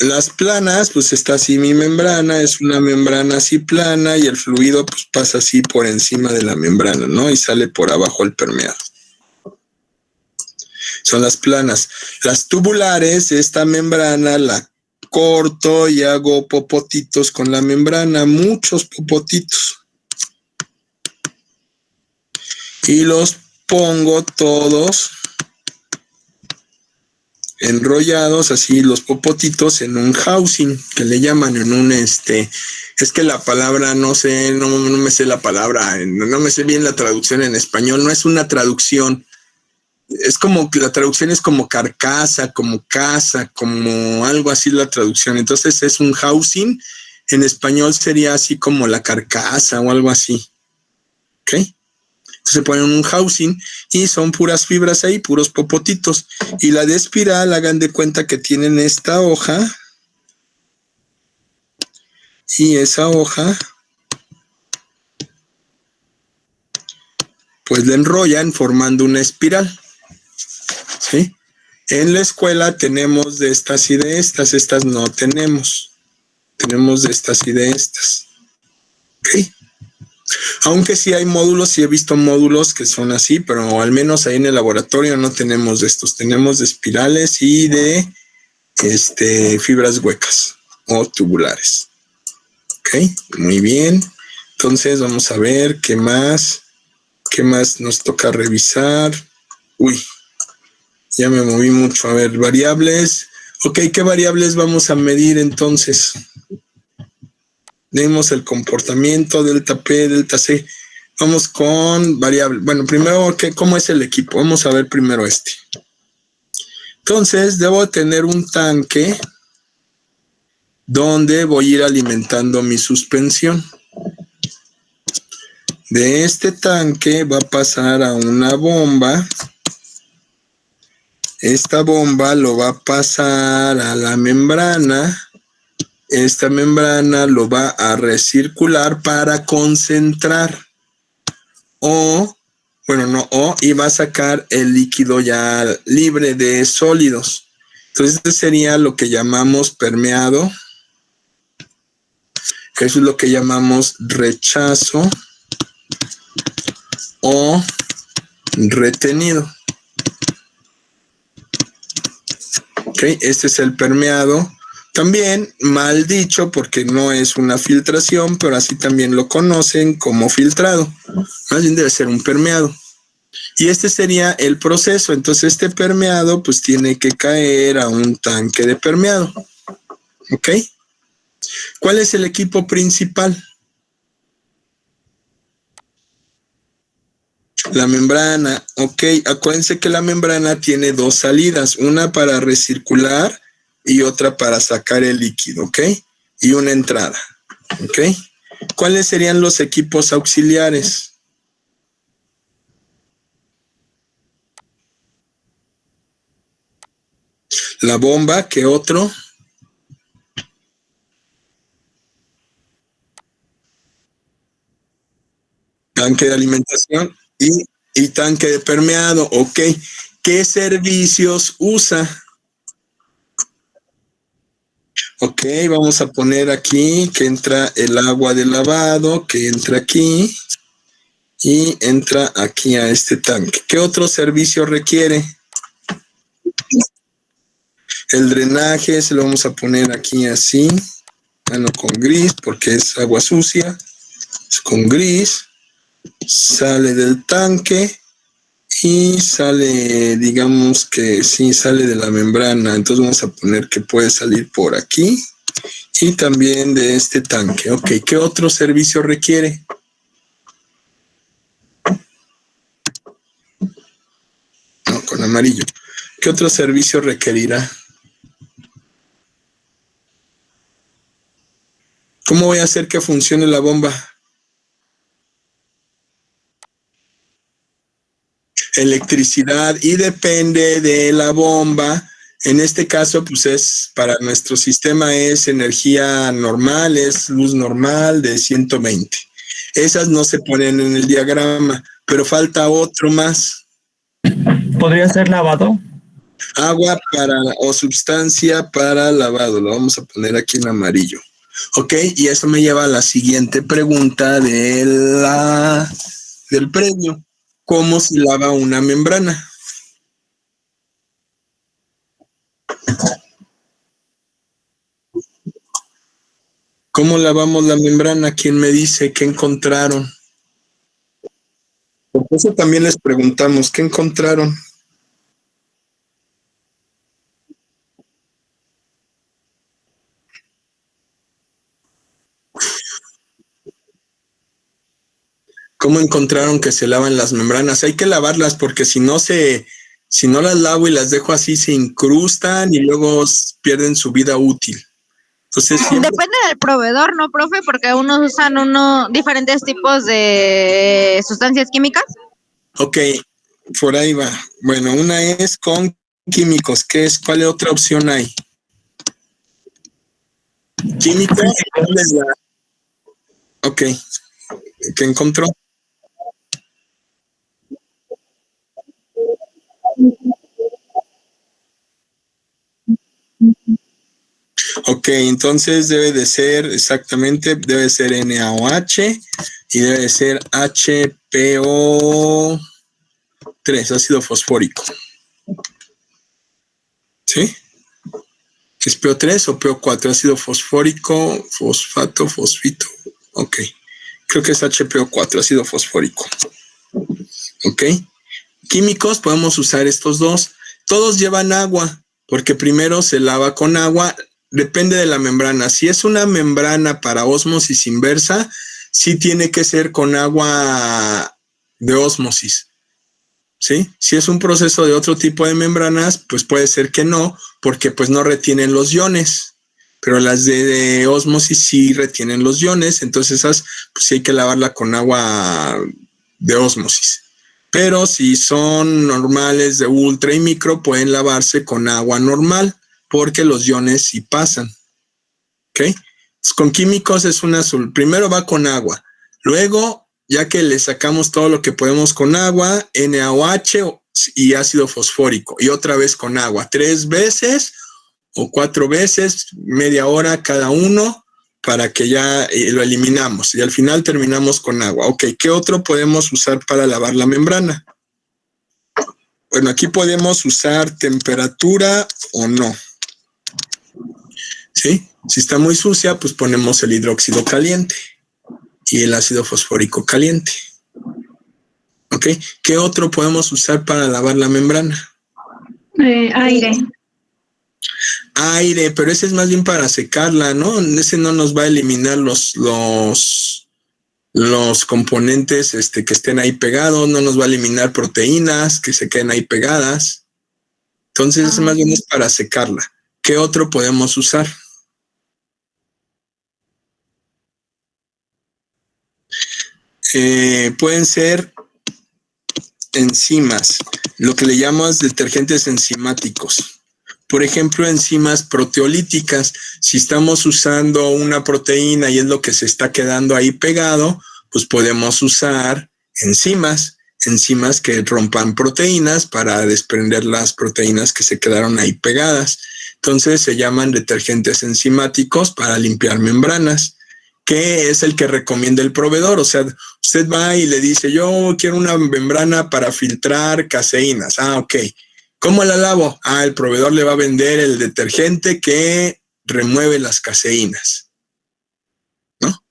Las planas, pues está así mi membrana, es una membrana así plana y el fluido pues pasa así por encima de la membrana, ¿no? Y sale por abajo el permeado. Son las planas. Las tubulares, esta membrana la corto y hago popotitos con la membrana, muchos popotitos. Y los pongo todos enrollados, así los popotitos en un housing, que le llaman en un es que la palabra no sé, no me sé la palabra, no me sé bien la traducción en español, no es una traducción. Es como que la traducción es como carcasa, como casa, como algo así la traducción. Entonces es un housing, en español sería así como la carcasa o algo así. ¿Ok? Entonces se ponen un housing y son puras fibras ahí, puros popotitos. Y la de espiral, hagan de cuenta que tienen esta hoja y esa hoja pues la enrollan formando una espiral. ¿Sí? En la escuela tenemos de estas y de estas no tenemos. Tenemos de estas y de estas. ¿Ok? Aunque sí hay módulos, sí he visto módulos que son así, pero al menos ahí en el laboratorio no tenemos de estos. Tenemos de espirales y de fibras huecas o tubulares. ¿Ok? Muy bien. Entonces vamos a ver qué más nos toca revisar. Uy. Ya me moví mucho. A ver, variables. Ok, ¿qué variables vamos a medir entonces? Tenemos el comportamiento, delta P, delta C. Vamos con variables. Bueno, primero, ¿cómo es el equipo? Vamos a ver primero este. Entonces, debo tener un tanque donde voy a ir alimentando mi suspensión. De este tanque va a pasar a una bomba. Esta bomba lo va a pasar a la membrana esta membrana lo va a recircular para concentrar y va a sacar el líquido ya libre de sólidos. Entonces, este sería lo que llamamos permeado. Eso es lo que llamamos rechazo o retenido. Ok, este es el permeado. También mal dicho porque no es una filtración, pero así también lo conocen como filtrado. Más bien debe ser un permeado. Y este sería el proceso. Entonces este permeado pues tiene que caer a un tanque de permeado. ¿Ok? ¿Cuál es el equipo principal? La membrana. Ok, acuérdense que la membrana tiene dos salidas, una para recircular y otra para sacar el líquido, ¿ok? Y una entrada, ¿ok? ¿Cuáles serían los equipos auxiliares? La bomba, ¿qué otro? Tanque de alimentación y tanque de permeado, ¿ok? ¿Qué servicios usa? Ok, vamos a poner aquí que entra el agua de lavado, que entra aquí y entra aquí a este tanque. ¿Qué otro servicio requiere? El drenaje se lo vamos a poner aquí así, con gris porque es agua sucia, es con gris, sale del tanque y sale, digamos que sí, sale de la membrana. Entonces vamos a poner que puede salir por aquí y también de este tanque. Ok, ¿qué otro servicio requiere? No, con amarillo. ¿Qué otro servicio requerirá? ¿Cómo voy a hacer que funcione la bomba? Electricidad, y depende de la bomba. En este caso, pues es para nuestro sistema es energía normal, es luz normal de 120. Esas no se ponen en el diagrama, pero falta otro más. ¿Podría ser lavado? Agua o sustancia para lavado. Lo vamos a poner aquí en amarillo. Ok, y eso me lleva a la siguiente pregunta del premio. ¿Cómo se lava una membrana? ¿Cómo lavamos la membrana? ¿Quién me dice qué encontraron? Por eso también les preguntamos, ¿qué encontraron? ¿Cómo encontraron que se lavan las membranas? Hay que lavarlas porque si no las lavo y las dejo así, se incrustan y luego pierden su vida útil. Entonces, depende del proveedor, ¿no, profe? Porque unos usan diferentes tipos de sustancias químicas. Ok, por ahí va. Bueno, una es con químicos. ¿Cuál otra opción hay? Química. Ok, ¿qué encontró? Ok, entonces debe de ser exactamente, debe ser NaOH y debe de ser HPO3, ácido fosfórico. ¿Sí? ¿Es PO3 o PO4? Ácido fosfórico, fosfato, fosfito. Ok, creo que es HPO4, ácido fosfórico. Ok, químicos podemos usar estos dos. Todos llevan agua, porque primero se lava con agua. Depende de la membrana. Si es una membrana para ósmosis inversa, sí tiene que ser con agua de ósmosis. ¿Sí? Si es un proceso de otro tipo de membranas, pues puede ser que no, porque pues no retienen los iones. Pero las de ósmosis sí retienen los iones, entonces esas pues sí hay que lavarla con agua de ósmosis. Pero si son normales de ultra y micro, pueden lavarse con agua normal, porque los iones sí pasan. ¿ok? Entonces, con químicos es un azul. Primero va con agua. Luego, ya que le sacamos todo lo que podemos con agua, NaOH y ácido fosfórico. Y otra vez con agua. 3 veces o 4 veces, media hora cada uno, para que ya lo eliminamos. Y al final terminamos con agua. Ok, ¿qué otro podemos usar para lavar la membrana? Bueno, aquí podemos usar temperatura o no. ¿Sí? Si está muy sucia, pues ponemos el hidróxido caliente y el ácido fosfórico caliente. ¿Ok? ¿Qué otro podemos usar para lavar la membrana? Aire. Aire, pero ese es más bien para secarla, ¿no? Ese no nos va a eliminar los componentes que estén ahí pegados, no nos va a eliminar proteínas que se queden ahí pegadas. Entonces, ese más bien es para secarla. ¿Qué otro podemos usar? Pueden ser enzimas, lo que le llamamos detergentes enzimáticos. Por ejemplo, enzimas proteolíticas. Si estamos usando una proteína y es lo que se está quedando ahí pegado, pues podemos usar enzimas que rompan proteínas para desprender las proteínas que se quedaron ahí pegadas. Entonces se llaman detergentes enzimáticos para limpiar membranas, que es el que recomienda el proveedor. O sea, usted va y le dice, yo quiero una membrana para filtrar caseínas. Ah, ok. ¿Cómo la lavo? Ah, el proveedor le va a vender el detergente que remueve las caseínas, ¿no?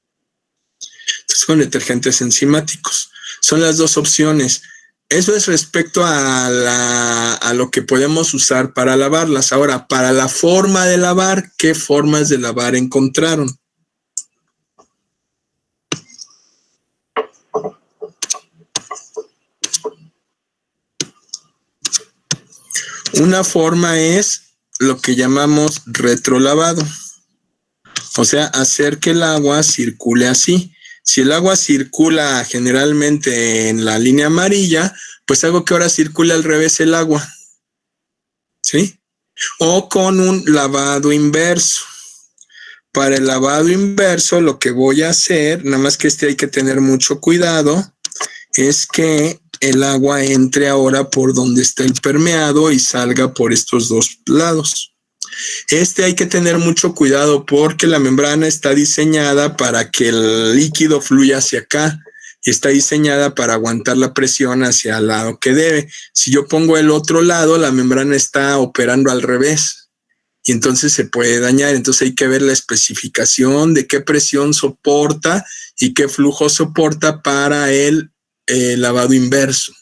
Entonces, con detergentes enzimáticos. Son las dos opciones. Eso es respecto a lo que podemos usar para lavarlas. Ahora, para la forma de lavar, ¿qué formas de lavar encontraron? Una forma es lo que llamamos retrolavado. O sea, hacer que el agua circule así. Si el agua circula generalmente en la línea amarilla, pues hago que ahora circule al revés el agua. ¿Sí? O con un lavado inverso. Para el lavado inverso, lo que voy a hacer, nada más que hay que tener mucho cuidado, es que el agua entre ahora por donde está el permeado y salga por estos dos lados. Hay que tener mucho cuidado porque la membrana está diseñada para que el líquido fluya hacia acá y está diseñada para aguantar la presión hacia el lado que debe. Si yo pongo el otro lado, la membrana está operando al revés y entonces se puede dañar. Entonces hay que ver la especificación de qué presión soporta y qué flujo soporta para el lavado inverso.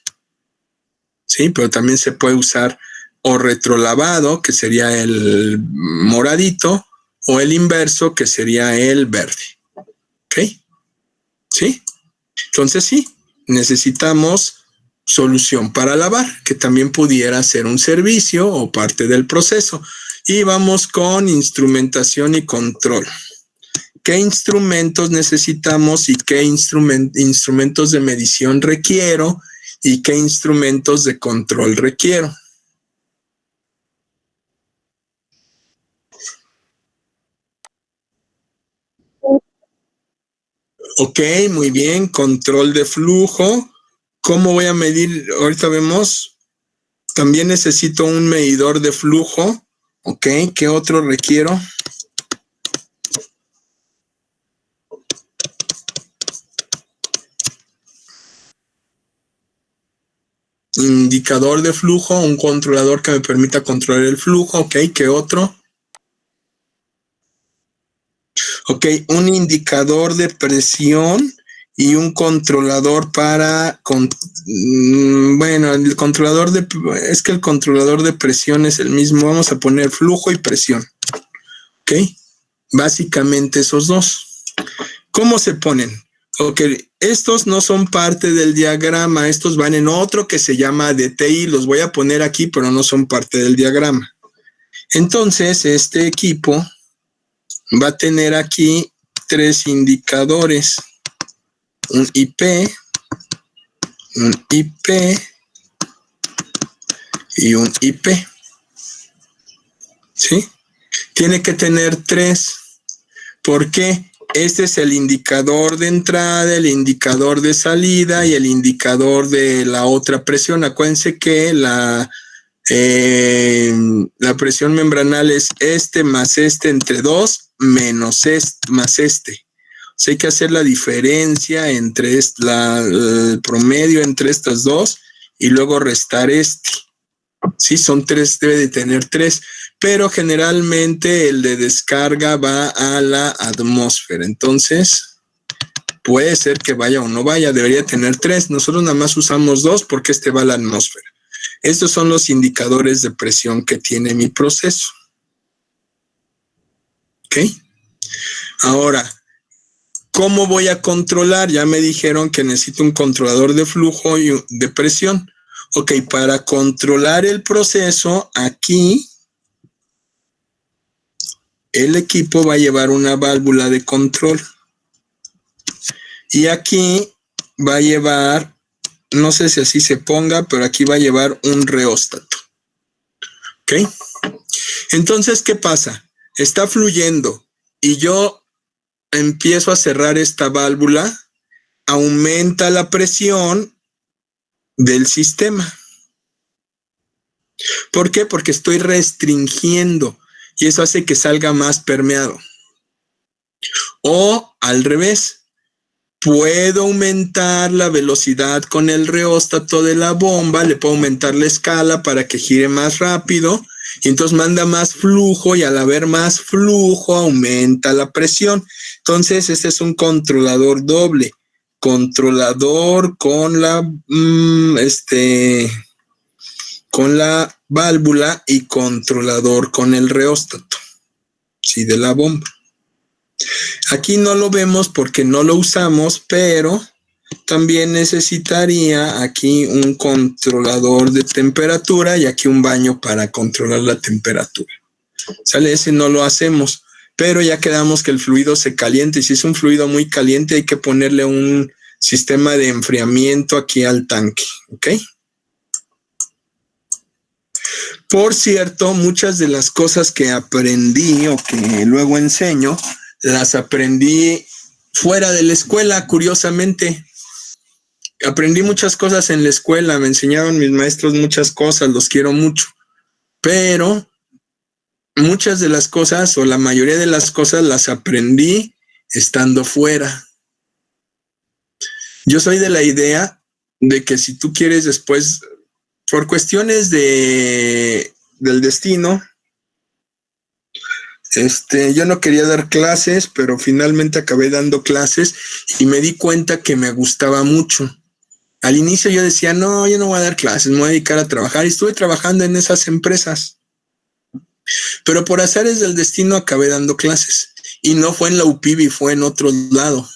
Sí, pero también se puede usar o retrolavado, que sería el moradito, o el inverso, que sería el verde. ¿Ok? ¿Sí? Entonces sí, necesitamos solución para lavar, que también pudiera ser un servicio o parte del proceso. Y vamos con instrumentación y control. ¿Qué instrumentos necesitamos y qué instrumentos de medición requiero y qué instrumentos de control requiero? Ok, muy bien, control de flujo. ¿Cómo voy a medir? Ahorita vemos. También necesito un medidor de flujo. Ok, ¿qué otro requiero? Indicador de flujo, un controlador que me permita controlar el flujo. Ok, ¿qué otro? Ok, un indicador de presión y un controlador bueno, el controlador es que el controlador de presión es el mismo. Vamos a poner flujo y presión. Ok, básicamente esos dos. ¿Cómo se ponen? Ok, estos no son parte del diagrama, estos van en otro que se llama DTI, los voy a poner aquí, pero no son parte del diagrama. Entonces, este equipo va a tener aquí 3 indicadores, un IP y un IP. ¿Sí? Tiene que tener 3. ¿Por qué? Este es el indicador de entrada, el indicador de salida y el indicador de la otra presión. Acuérdense que la presión membranal es este más este entre 2 menos este más este. O sea, hay que hacer la diferencia entre el promedio entre estas dos y luego restar este. Sí, son 3, debe de tener 3, pero generalmente el de descarga va a la atmósfera. Entonces, puede ser que vaya o no vaya, debería tener 3. Nosotros nada más usamos 2 porque este va a la atmósfera. Estos son los indicadores de presión que tiene mi proceso. ¿Ok? Ahora, ¿cómo voy a controlar? Ya me dijeron que necesito un controlador de flujo y de presión. Ok, para controlar el proceso, aquí el equipo va a llevar una válvula de control. Y aquí va a llevar, no sé si así se ponga, pero aquí va a llevar un reóstato. ¿Ok? Entonces, ¿qué pasa? Está fluyendo y yo empiezo a cerrar esta válvula, aumenta la presión del sistema. ¿Por qué? Porque estoy restringiendo y eso hace que salga más permeado. O al revés, puedo aumentar la velocidad con el reóstato de la bomba, le puedo aumentar la escala para que gire más rápido y entonces manda más flujo y al haber más flujo aumenta la presión. Entonces este es un controlador doble. Controlador con la válvula y controlador con el reóstato, sí, de la bomba. Aquí no lo vemos porque no lo usamos, pero también necesitaría aquí un controlador de temperatura y aquí un baño para controlar la temperatura. ¿Sale? Ese no lo hacemos, pero ya quedamos que el fluido se caliente y si es un fluido muy caliente hay que ponerle un sistema de enfriamiento aquí al tanque, ¿ok? Por cierto, muchas de las cosas que aprendí o que luego enseño, las aprendí fuera de la escuela, curiosamente. Aprendí muchas cosas en la escuela, me enseñaron mis maestros muchas cosas, los quiero mucho, pero muchas de las cosas o la mayoría de las cosas las aprendí estando fuera. Yo soy de la idea de que si tú quieres después, por cuestiones del destino, yo no quería dar clases, pero finalmente acabé dando clases y me di cuenta que me gustaba mucho. Al inicio yo decía, no, yo no voy a dar clases, me voy a dedicar a trabajar y estuve trabajando en esas empresas. Pero por azares del destino acabé dando clases y no fue en la UPIBI, fue en otro lado.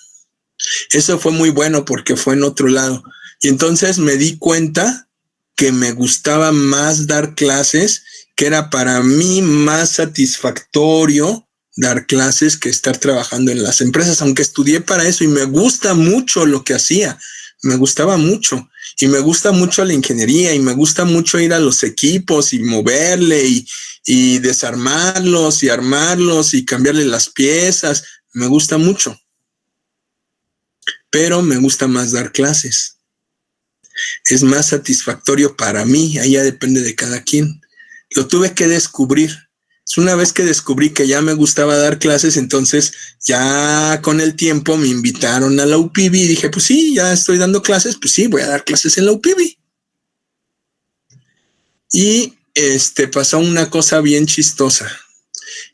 Eso fue muy bueno porque fue en otro lado. Y entonces me di cuenta que me gustaba más dar clases, que era para mí más satisfactorio dar clases que estar trabajando en las empresas, aunque estudié para eso y me gusta mucho lo que hacía, me gustaba mucho y me gusta mucho la ingeniería y me gusta mucho ir a los equipos y moverle y desarmarlos y armarlos y cambiarle las piezas, me gusta mucho. Pero me gusta más dar clases. Es más satisfactorio para mí, ahí ya depende de cada quien. Lo tuve que descubrir. Una vez que descubrí que ya me gustaba dar clases, entonces ya con el tiempo me invitaron a la UPIBI y dije, pues sí, ya estoy dando clases, pues sí, voy a dar clases en la UPIBI. Y pasó una cosa bien chistosa.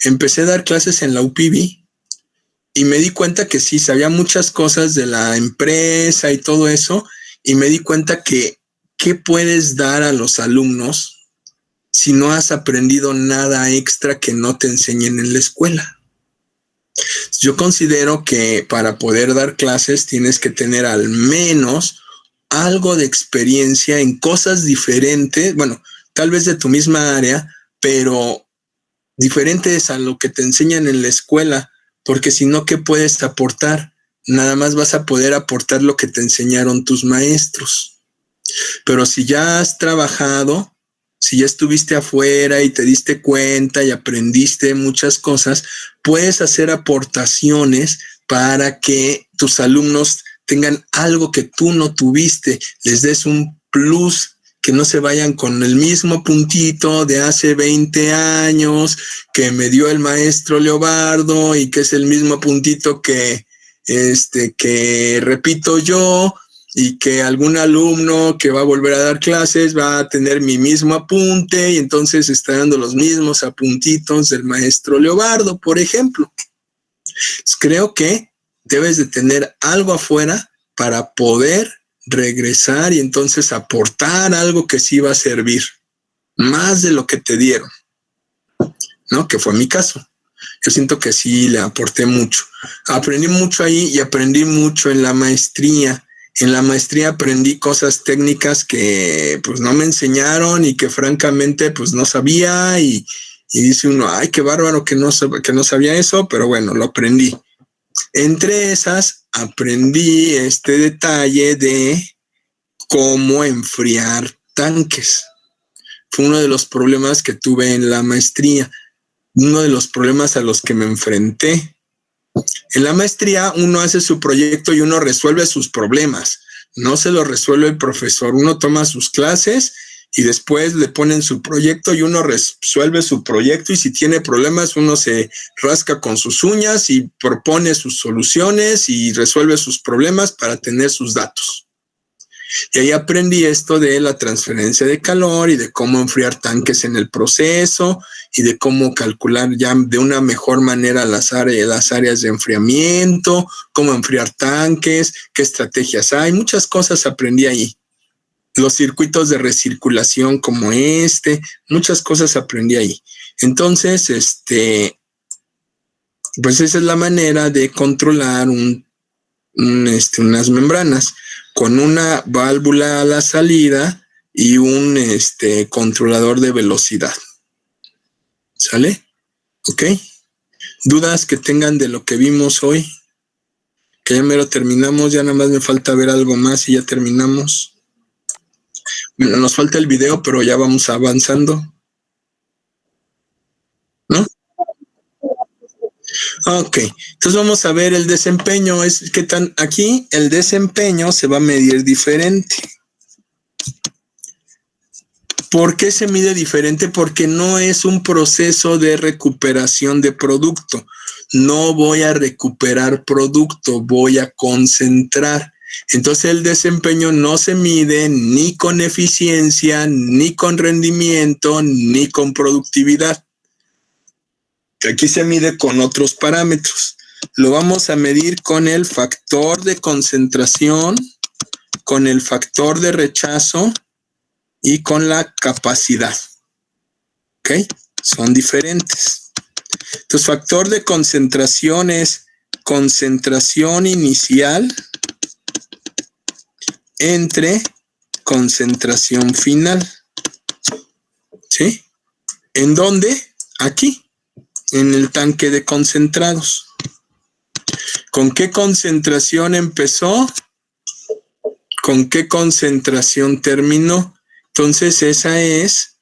Empecé a dar clases en la UPIBI y me di cuenta que sí, sabía muchas cosas de la empresa y todo eso, y me di cuenta que ¿qué puedes dar a los alumnos si no has aprendido nada extra que no te enseñen en la escuela? Yo considero que para poder dar clases tienes que tener al menos algo de experiencia en cosas diferentes, bueno, tal vez de tu misma área, pero diferentes a lo que te enseñan en la escuela. Porque si no, ¿qué puedes aportar? Nada más vas a poder aportar lo que te enseñaron tus maestros. Pero si ya has trabajado, Si ya estuviste afuera y te diste cuenta y aprendiste muchas cosas, puedes hacer aportaciones para que tus alumnos tengan algo que tú no tuviste, les des un plus, que no se vayan con el mismo puntito de hace 20 años que me dio el maestro Leobardo y que es el mismo puntito que repito yo, y que algún alumno que va a volver a dar clases va a tener mi mismo apunte y entonces está dando los mismos apuntitos del maestro Leobardo, por ejemplo. Creo que debes de tener algo afuera para poder regresar y entonces aportar algo que sí va a servir, más de lo que te dieron, ¿no? Que fue mi caso. Yo siento que sí le aporté mucho. Aprendí mucho ahí y aprendí mucho en la maestría. En la maestría aprendí cosas técnicas que pues no me enseñaron y que francamente pues no sabía y dice uno, ay, qué bárbaro que no sabía eso, pero bueno, lo aprendí. Entre esas aprendí este detalle de cómo enfriar tanques. Fue uno de los problemas que tuve en la maestría, uno de los problemas a los que me enfrenté. En la maestría uno hace su proyecto y uno resuelve sus problemas, no se lo resuelve el profesor, uno toma sus clases y después le ponen su proyecto y uno resuelve su proyecto y si tiene problemas uno se rasca con sus uñas y propone sus soluciones y resuelve sus problemas para tener sus datos. Y ahí aprendí esto de la transferencia de calor y de cómo enfriar tanques en el proceso y de cómo calcular ya de una mejor manera las áreas de enfriamiento, cómo enfriar tanques, qué estrategias hay, muchas cosas aprendí ahí. Los circuitos de recirculación como muchas cosas aprendí ahí. Entonces, pues esa es la manera de controlar unas membranas con una válvula a la salida y un controlador de velocidad. ¿Sale? ¿Ok? ¿Dudas que tengan de lo que vimos hoy? Que ya mero terminamos, ya nada más me falta ver algo más y ya terminamos. Bueno, nos falta el video, pero ya vamos avanzando. ¿No? Ok, entonces vamos a ver el desempeño. Aquí el desempeño se va a medir diferente. ¿Por qué se mide diferente? Porque no es un proceso de recuperación de producto. No voy a recuperar producto, voy a concentrar. Entonces el desempeño no se mide ni con eficiencia, ni con rendimiento, ni con productividad. Aquí se mide con otros parámetros. Lo vamos a medir con el factor de concentración, con el factor de rechazo y con la capacidad. ¿Ok? Son diferentes. Entonces, factor de concentración es concentración inicial entre concentración final. ¿Sí? ¿En dónde? Aquí, en el tanque de concentrados. ¿Con qué concentración empezó? ¿Con qué concentración terminó? Entonces, esa es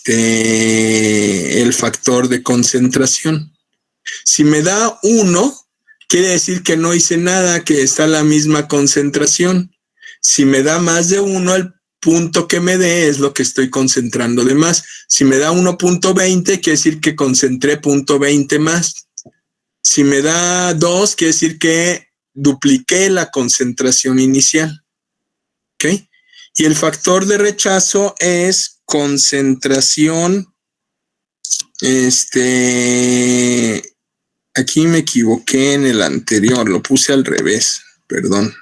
el factor de concentración. Si me da 1, quiere decir que no hice nada, que está a la misma concentración. Si me da más de 1, el punto que me dé es lo que estoy concentrando de más. Si me da 1.20, quiere decir que concentré 0.20 más. Si me da 2, quiere decir que dupliqué la concentración inicial. ¿Ok? Y el factor de rechazo es concentración, aquí me equivoqué en el anterior, lo puse al revés, perdón.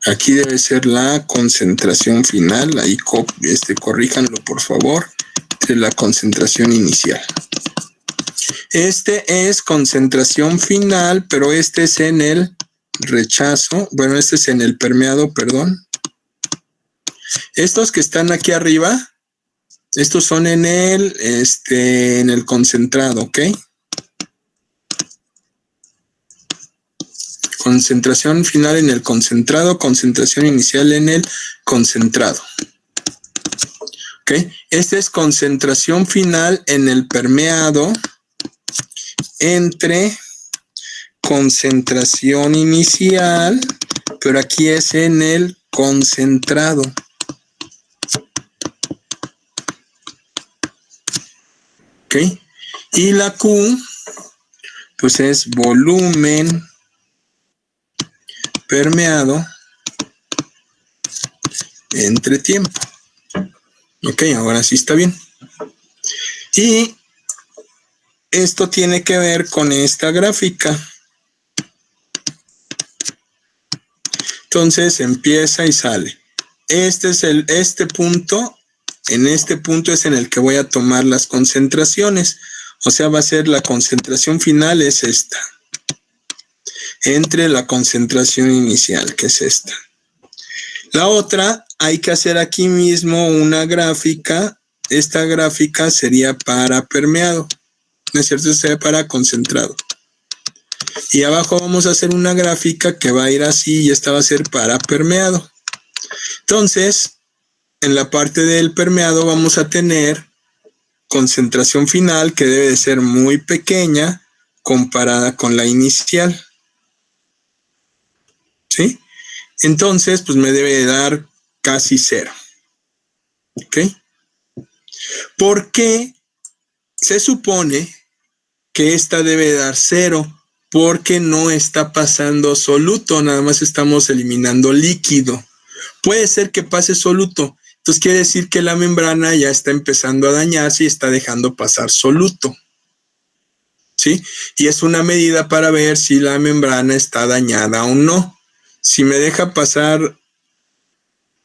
Aquí debe ser la concentración final, ahí corríjanlo por favor, de la concentración inicial. Es concentración final, pero es en el rechazo, bueno, es en el permeado, perdón. Estos que están aquí arriba, estos son en el concentrado, ¿ok? Concentración final en el concentrado, concentración inicial en el concentrado. ¿Ok? Esta es concentración final en el permeado entre concentración inicial, pero aquí es en el concentrado. ¿Ok? Y la Q, pues es volumen permeado entre tiempo. Ok, ahora sí está bien. Y esto tiene que ver con esta gráfica. Entonces empieza y sale. Este punto, en este punto es en el que voy a tomar las concentraciones. O sea, va a ser la concentración final es esta. Entre la concentración inicial, que es esta. La otra, hay que hacer aquí mismo una gráfica. Esta gráfica sería para permeado. ¿No es cierto? Sería para concentrado. Y abajo vamos a hacer una gráfica que va a ir así y esta va a ser para permeado. Entonces, en la parte del permeado vamos a tener concentración final que debe de ser muy pequeña comparada con la inicial. ¿Sí? Entonces, pues me debe de dar casi 0. ¿Ok? ¿Por qué se supone que esta debe dar 0? Porque no está pasando soluto, nada más estamos eliminando líquido. Puede ser que pase soluto, entonces quiere decir que la membrana ya está empezando a dañarse y está dejando pasar soluto. ¿Sí? Y es una medida para ver si la membrana está dañada o no. Si me deja pasar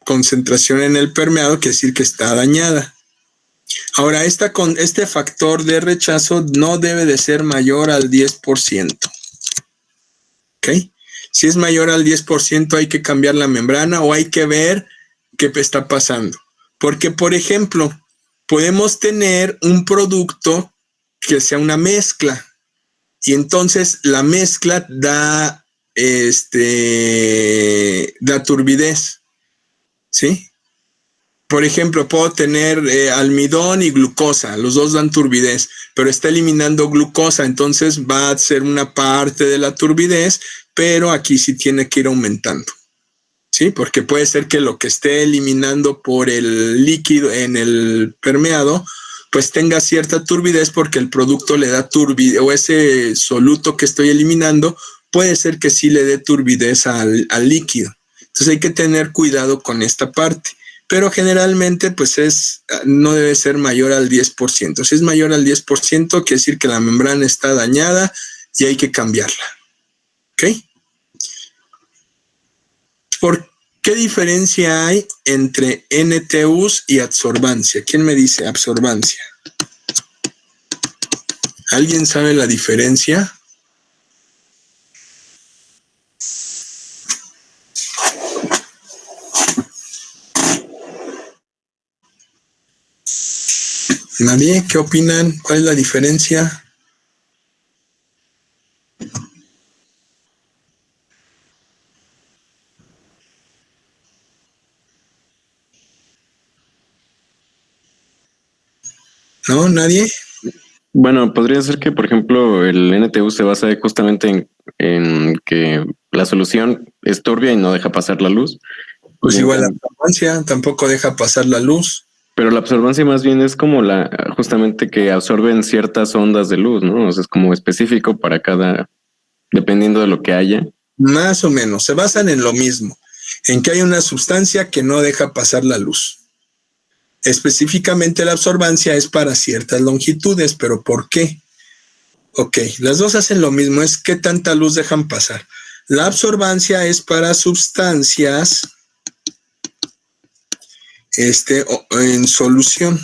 concentración en el permeado, quiere decir que está dañada. Ahora, este factor de rechazo no debe de ser mayor al 10%. ¿Ok? Si es mayor al 10%, hay que cambiar la membrana o hay que ver qué está pasando. Porque, por ejemplo, podemos tener un producto que sea una mezcla y entonces la mezcla da turbidez. ¿Sí? Por ejemplo, puedo tener almidón y glucosa, los dos dan turbidez, pero está eliminando glucosa, entonces va a ser una parte de la turbidez, pero aquí sí tiene que ir aumentando. ¿Sí? Porque puede ser que lo que esté eliminando por el líquido en el permeado, pues tenga cierta turbidez porque el producto le da turbidez, o ese soluto que estoy eliminando, puede ser que sí le dé turbidez al líquido. Entonces hay que tener cuidado con esta parte. Pero generalmente pues no debe ser mayor al 10%. Si es mayor al 10%, quiere decir que la membrana está dañada y hay que cambiarla. ¿Ok? ¿Por qué diferencia hay entre NTUs y absorbancia? ¿Quién me dice absorbancia? ¿Alguien sabe la diferencia? ¿Nadie? ¿Qué opinan? ¿Cuál es la diferencia? ¿No? ¿Nadie? Bueno, podría ser que, por ejemplo, el NTU se basa justamente en que la solución es turbia y no deja pasar la luz. Pues igual la absorbancia tampoco deja pasar la luz. Pero la absorbancia más bien es como justamente que absorben ciertas ondas de luz, ¿no? O sea, es como específico para dependiendo de lo que haya. Más o menos, se basan en lo mismo, en que hay una sustancia que no deja pasar la luz. Específicamente la absorbancia es para ciertas longitudes, pero ¿por qué? Ok, las dos hacen lo mismo, es qué tanta luz dejan pasar. La absorbancia es para sustancias en solución.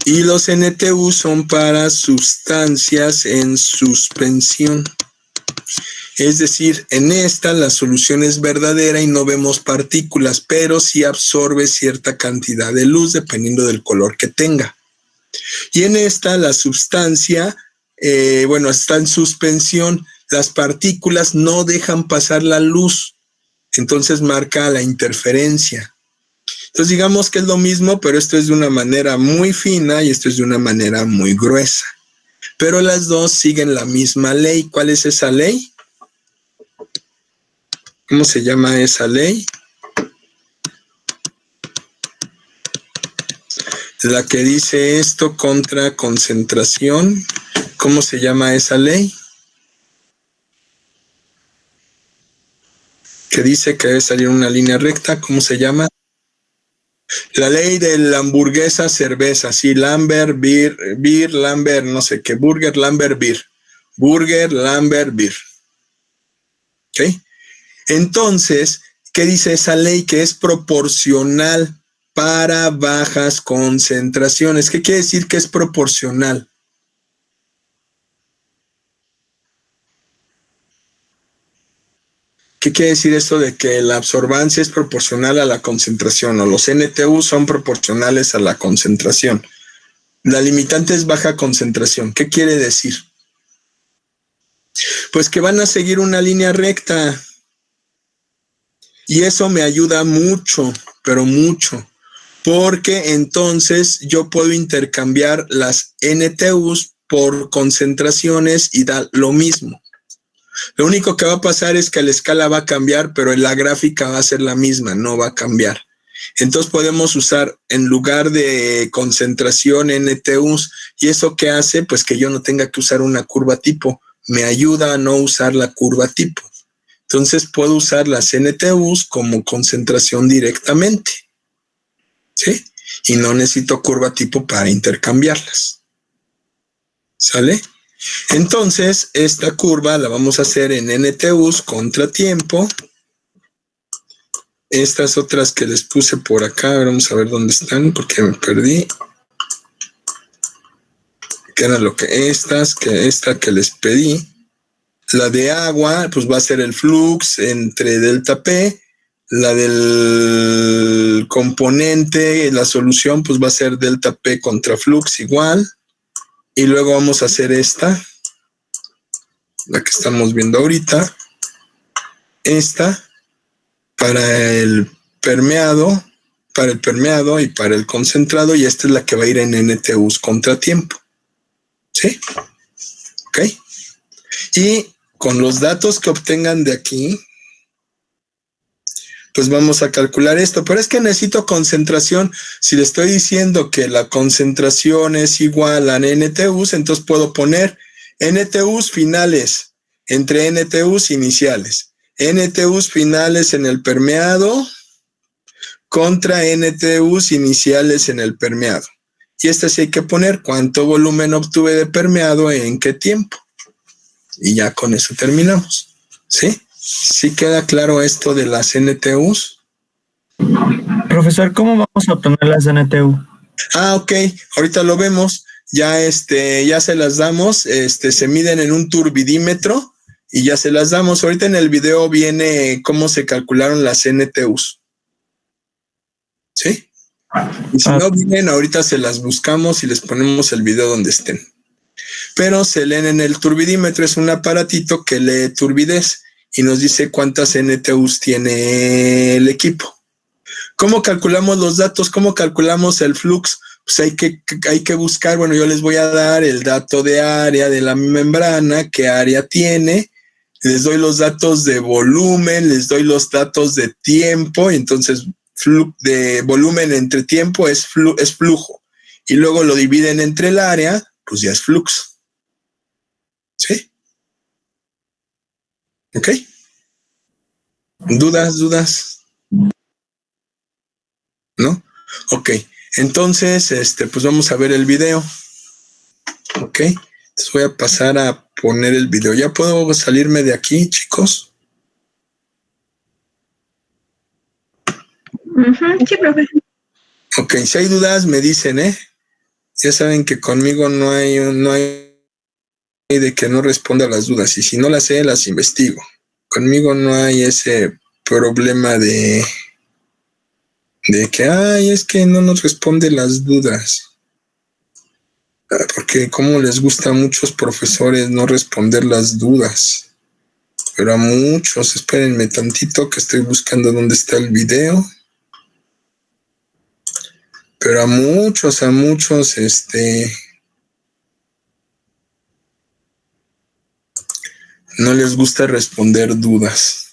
Y los NTU son para sustancias en suspensión. Es decir, en esta la solución es verdadera y no vemos partículas, pero sí absorbe cierta cantidad de luz dependiendo del color que tenga. Y en esta la sustancia, está en suspensión, las partículas no dejan pasar la luz, entonces marca la interferencia. Entonces digamos que es lo mismo, pero esto es de una manera muy fina y esto es de una manera muy gruesa. Pero las dos siguen la misma ley. ¿Cuál es esa ley? ¿Cómo se llama esa ley? La que dice esto contra concentración. ¿Cómo se llama esa ley? Que dice que debe salir una línea recta. ¿Cómo se llama? La ley de la hamburguesa, cerveza. Sí, Lambert, beer, Lambert, no sé qué. Burger, Lambert, beer. Burger, Lambert, beer. ¿Ok? Entonces, ¿qué dice esa ley? Que es proporcional para bajas concentraciones. ¿Qué quiere decir que es proporcional? ¿Qué quiere decir eso de que la absorbancia es proporcional a la concentración o los NTU son proporcionales a la concentración? La limitante es baja concentración. ¿Qué quiere decir? Pues que van a seguir una línea recta. Y eso me ayuda mucho, pero mucho. Porque entonces yo puedo intercambiar las NTUs por concentraciones y da lo mismo. Lo único que va a pasar es que la escala va a cambiar, pero la gráfica va a ser la misma, no va a cambiar. Entonces podemos usar en lugar de concentración NTUs. ¿Y eso qué hace? Pues que yo no tenga que usar una curva tipo. Me ayuda a no usar la curva tipo. Entonces puedo usar las NTUs como concentración directamente. ¿Sí? Y no necesito curva tipo para intercambiarlas. ¿Sale? Entonces, esta curva la vamos a hacer en NTUs contra tiempo. Estas otras que les puse por acá, vamos a ver dónde están, porque me perdí. Que era lo que esta que les pedí. La de agua, pues va a ser el flux entre delta P. La del componente, la solución, pues va a ser delta P contra flux igual. Y luego vamos a hacer esta, la que estamos viendo ahorita. Esta para el permeado y para el concentrado. Y esta es la que va a ir en NTUs contra tiempo. ¿Sí? ¿Ok? Y con los datos que obtengan de aquí, pues vamos a calcular esto. Pero es que necesito concentración. Si le estoy diciendo que la concentración es igual a NTUs, entonces puedo poner NTUs finales entre NTUs iniciales. NTUs finales en el permeado contra NTUs iniciales en el permeado. Y esta sí hay que poner cuánto volumen obtuve de permeado en qué tiempo. Y ya con eso terminamos. ¿Sí? ¿Sí queda claro esto de las NTUs? Profesor, ¿cómo vamos a obtener las NTU? Ok, ahorita lo vemos. Ya se las damos, se miden en un turbidímetro y ya se las damos. Ahorita en el video viene cómo se calcularon las NTUs. ¿Sí? Y si no vienen, ahorita se las buscamos y les ponemos el video donde estén. Pero se leen en el turbidímetro, es un aparatito que lee turbidez y nos dice cuántas NTUs tiene el equipo. ¿Cómo calculamos los datos? ¿Cómo calculamos el flux? Pues hay que buscar, bueno, yo les voy a dar el dato de área de la membrana, qué área tiene, les doy los datos de volumen, les doy los datos de tiempo, y entonces de volumen entre tiempo es flujo, y luego lo dividen entre el área, pues ya es flux. ¿Sí? ¿Ok? ¿Dudas? ¿No? Ok. Entonces, pues vamos a ver el video. Ok. Entonces voy a pasar a poner el video. ¿Ya puedo salirme de aquí, chicos? Sí, profe. Ok, si hay dudas me dicen, Ya saben que conmigo no hay de que no responda a las dudas. Y si no las sé, las investigo. Conmigo no hay ese problema de que, es que no nos responde las dudas. Porque como les gusta a muchos profesores no responder las dudas. Pero a muchos, espérenme tantito que estoy buscando dónde está el video. pero a muchos, no les gusta responder dudas.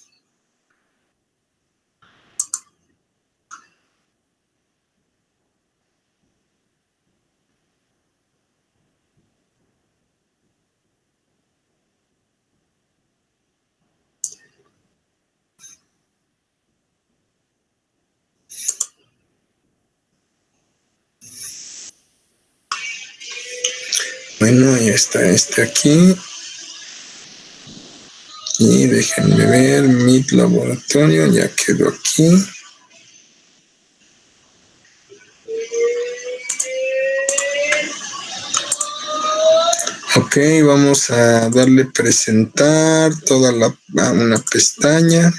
Bueno, ahí está aquí. Y déjenme ver, Meet laboratorio, ya quedó aquí. Ok, vamos a darle presentar toda una pestaña.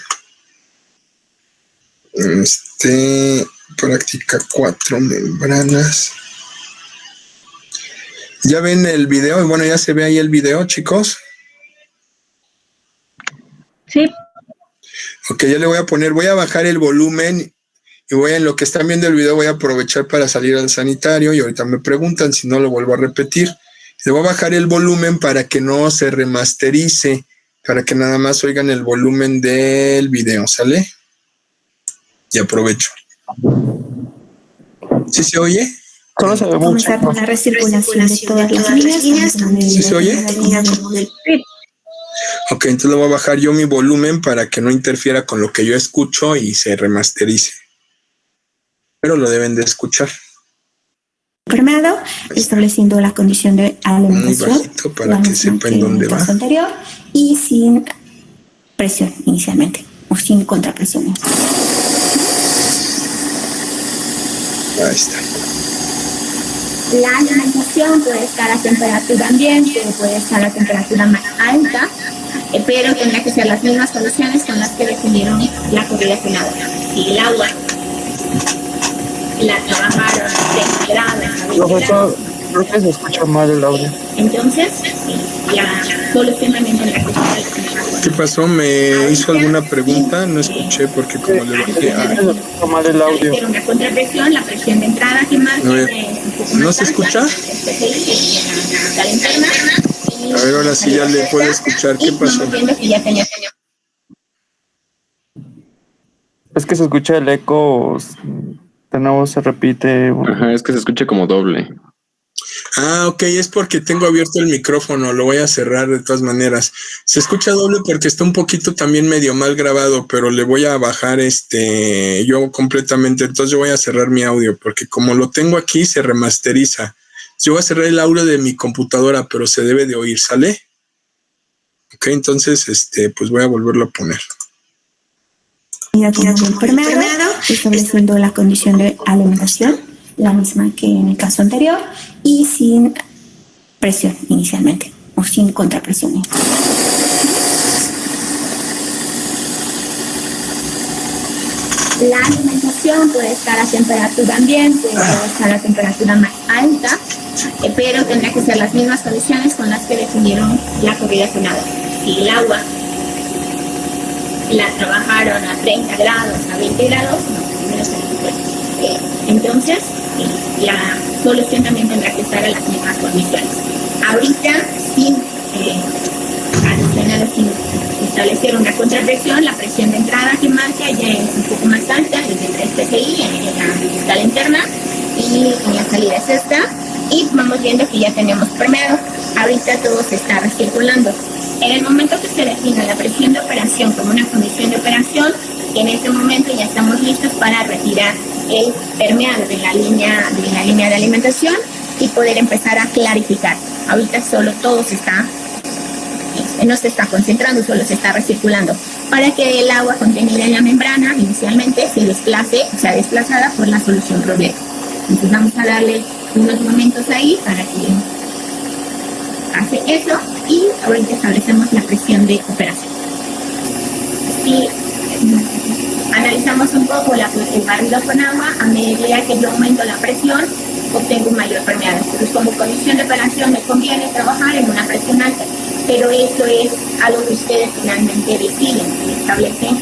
Práctica 4 membranas. ¿Ya ven el video? Bueno, ya se ve ahí el video, chicos. Sí. Ok, ya le voy a bajar el volumen y en lo que están viendo el video voy a aprovechar para salir al sanitario y ahorita me preguntan, si no lo vuelvo a repetir. Le voy a bajar el volumen para que no se remasterice, para que nada más oigan el volumen del video, ¿sale? Y aprovecho. ¿Sí se oye? Solo se ve mucho. Comenzar con la recirculación de todas las líneas. ¿Sí se oye? Ok, entonces le voy a bajar yo mi volumen para que no interfiera con lo que yo escucho y se remasterice. Pero lo deben de escuchar. Permeado, estableciendo la condición de alimentación. Muy bajito para que sepan dónde va. Anterior, y sin presión inicialmente, o sin contrapresión. Ahí está. La alimentación puede estar a temperatura ambiente, puede estar a temperatura más alta, pero tendrá que ser las mismas condiciones con las que definieron la corrida final. Si el agua la trabajaron a 30 grados, Creo que se escucha mal el audio. entonces la solución también tendrá que ser. ¿Qué pasó? ¿Me hizo alguna pregunta? No escuché porque como le bajé. Se escucha mal el audio. Hacer una contrapresión, la presión de entrada que marca. A ver, ¿no se escucha? A ver, ahora sí ya le puedo escuchar. ¿Qué pasó? Es que se escucha el eco, de nuevo se repite. Ajá, es que se escucha como doble. Ah, ok, es porque tengo abierto el micrófono, lo voy a cerrar de todas maneras. Se escucha doble porque está un poquito también medio mal grabado, pero le voy a bajar yo completamente, entonces yo voy a cerrar mi audio porque como lo tengo aquí se remasteriza. Yo voy a cerrar el audio de mi computadora, pero se debe de oír, ¿sale? Ok, entonces pues voy a volverlo a poner. Permeado, estableciendo la condición de alimentación, la misma que en el caso anterior, y sin presión inicialmente, o sin contrapresión. La alimentación puede estar a temperatura ambiente, puede estar a temperatura más alta, pero tendrá que ser las mismas condiciones con las que definieron la corrida final. Si el agua la trabajaron a 30 grados, a 20 grados, no se puede. Entonces, la solución también tendrá que estar a las mismas condiciones. Ahorita, sin establecer una contrapresión, la presión de entrada que marca ya es un poco más alta, es de 3 PSI en la escala interna, y en la salida es esta, y vamos viendo que ya tenemos permeado. Ahorita todo se está recirculando. En el momento que se defina la presión de operación como una condición de operación, en ese momento ya estamos listos para retirar el permeado de la línea de alimentación y poder empezar a clarificar. Ahorita solo todo no se está concentrando, solo se está recirculando para que el agua contenida en la membrana inicialmente sea desplazada por la solución problema. Entonces vamos a darle unos momentos ahí para que hace eso y ahorita establecemos la presión de operación. Si analizamos un poco el barrido con agua, a medida que yo aumento la presión, obtengo un mayor permeado. Entonces, como condición de operación me conviene trabajar en una presión alta, pero eso es algo que ustedes finalmente deciden y establecen.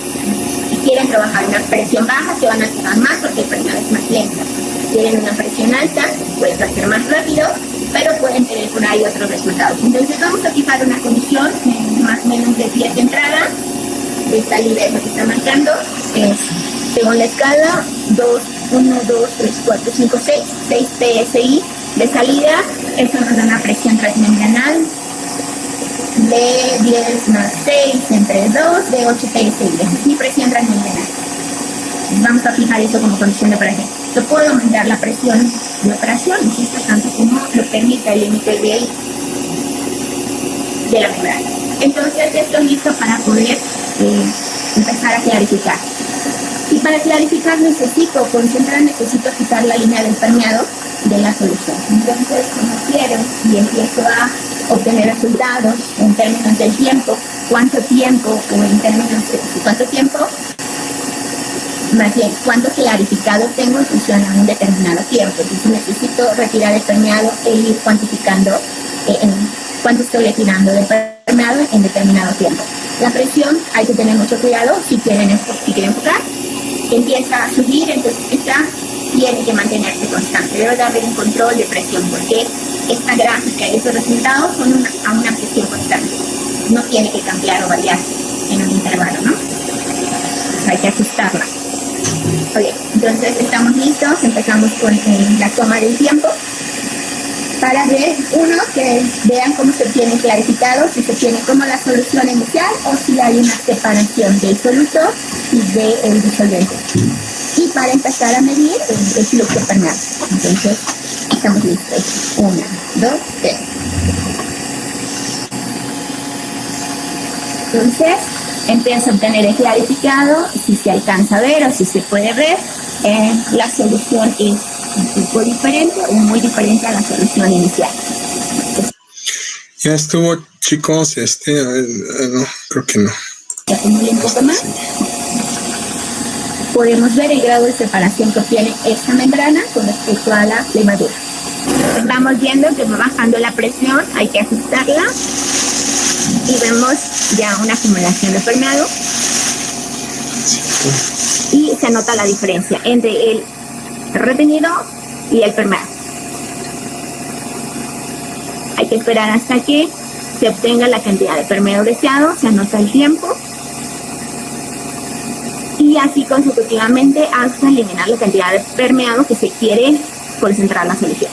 Si quieren trabajar en una presión baja, se van a quedar más porque el permeado es más lento. quieren una presión alta, pues va a ser más rápido, pero pueden tener por ahí otros resultados. Entonces vamos a fijar una condición más o menos de 10 de entrada, de salida es lo que está marcando, es según la escala 1, 2, 3, 4, 5, 6 PSI de salida. Eso nos da una presión transmembranal de 10 más 6 entre 2 de 8 PSI. Esa es mi presión transmembranal. Vamos a fijar eso como condición de operación. Yo puedo aumentar la presión de operación, insisto, tanto como lo permita el límite de la membrana. Entonces estoy listo para poder empezar a clarificar. Y para clarificar necesito concentrar, necesito quitar la línea del permeado de la solución. Entonces, como quiero y empiezo a obtener resultados en términos del tiempo, cuánto tiempo, o en términos de cuánto tiempo, más bien cuánto clarificado tengo en función a un determinado tiempo. Entonces necesito retirar el permeado e ir cuantificando cuánto estoy retirando de permeado en determinado tiempo. La presión hay que tener mucho cuidado si quieren enfocar. Empieza a subir, entonces esta tiene que mantenerse constante. Debe de haber un control de presión porque esta gráfica y esos resultados son a una presión constante. No tiene que cambiar o variar en un intervalo, ¿no? Entonces hay que ajustarla. Ok, entonces estamos listos, empezamos con la toma del tiempo para ver, uno, que vean cómo se obtiene clarificado, si se obtiene como la solución inicial o si hay una separación del soluto y del disolvente. Y para empezar a medir el flujo permeado. Entonces, estamos listos. 1, 2, 3. Entonces, empieza a obtener el clarificado, si se alcanza a ver o si se puede ver, la solución es un poco diferente o muy diferente a la solución inicial. Ya estuvo, chicos, no, creo que no. Se acumula un poco más. Podemos ver el grado de separación que obtiene esta membrana con respecto a la lemadura. Vamos viendo que va bajando la presión, hay que ajustarla y vemos ya una acumulación de permeado y se nota la diferencia entre el retenido y el permeado. Hay que esperar hasta que se obtenga la cantidad de permeado deseado, se anota el tiempo y así consecutivamente hasta eliminar la cantidad de permeado que se quiere concentrar la solución.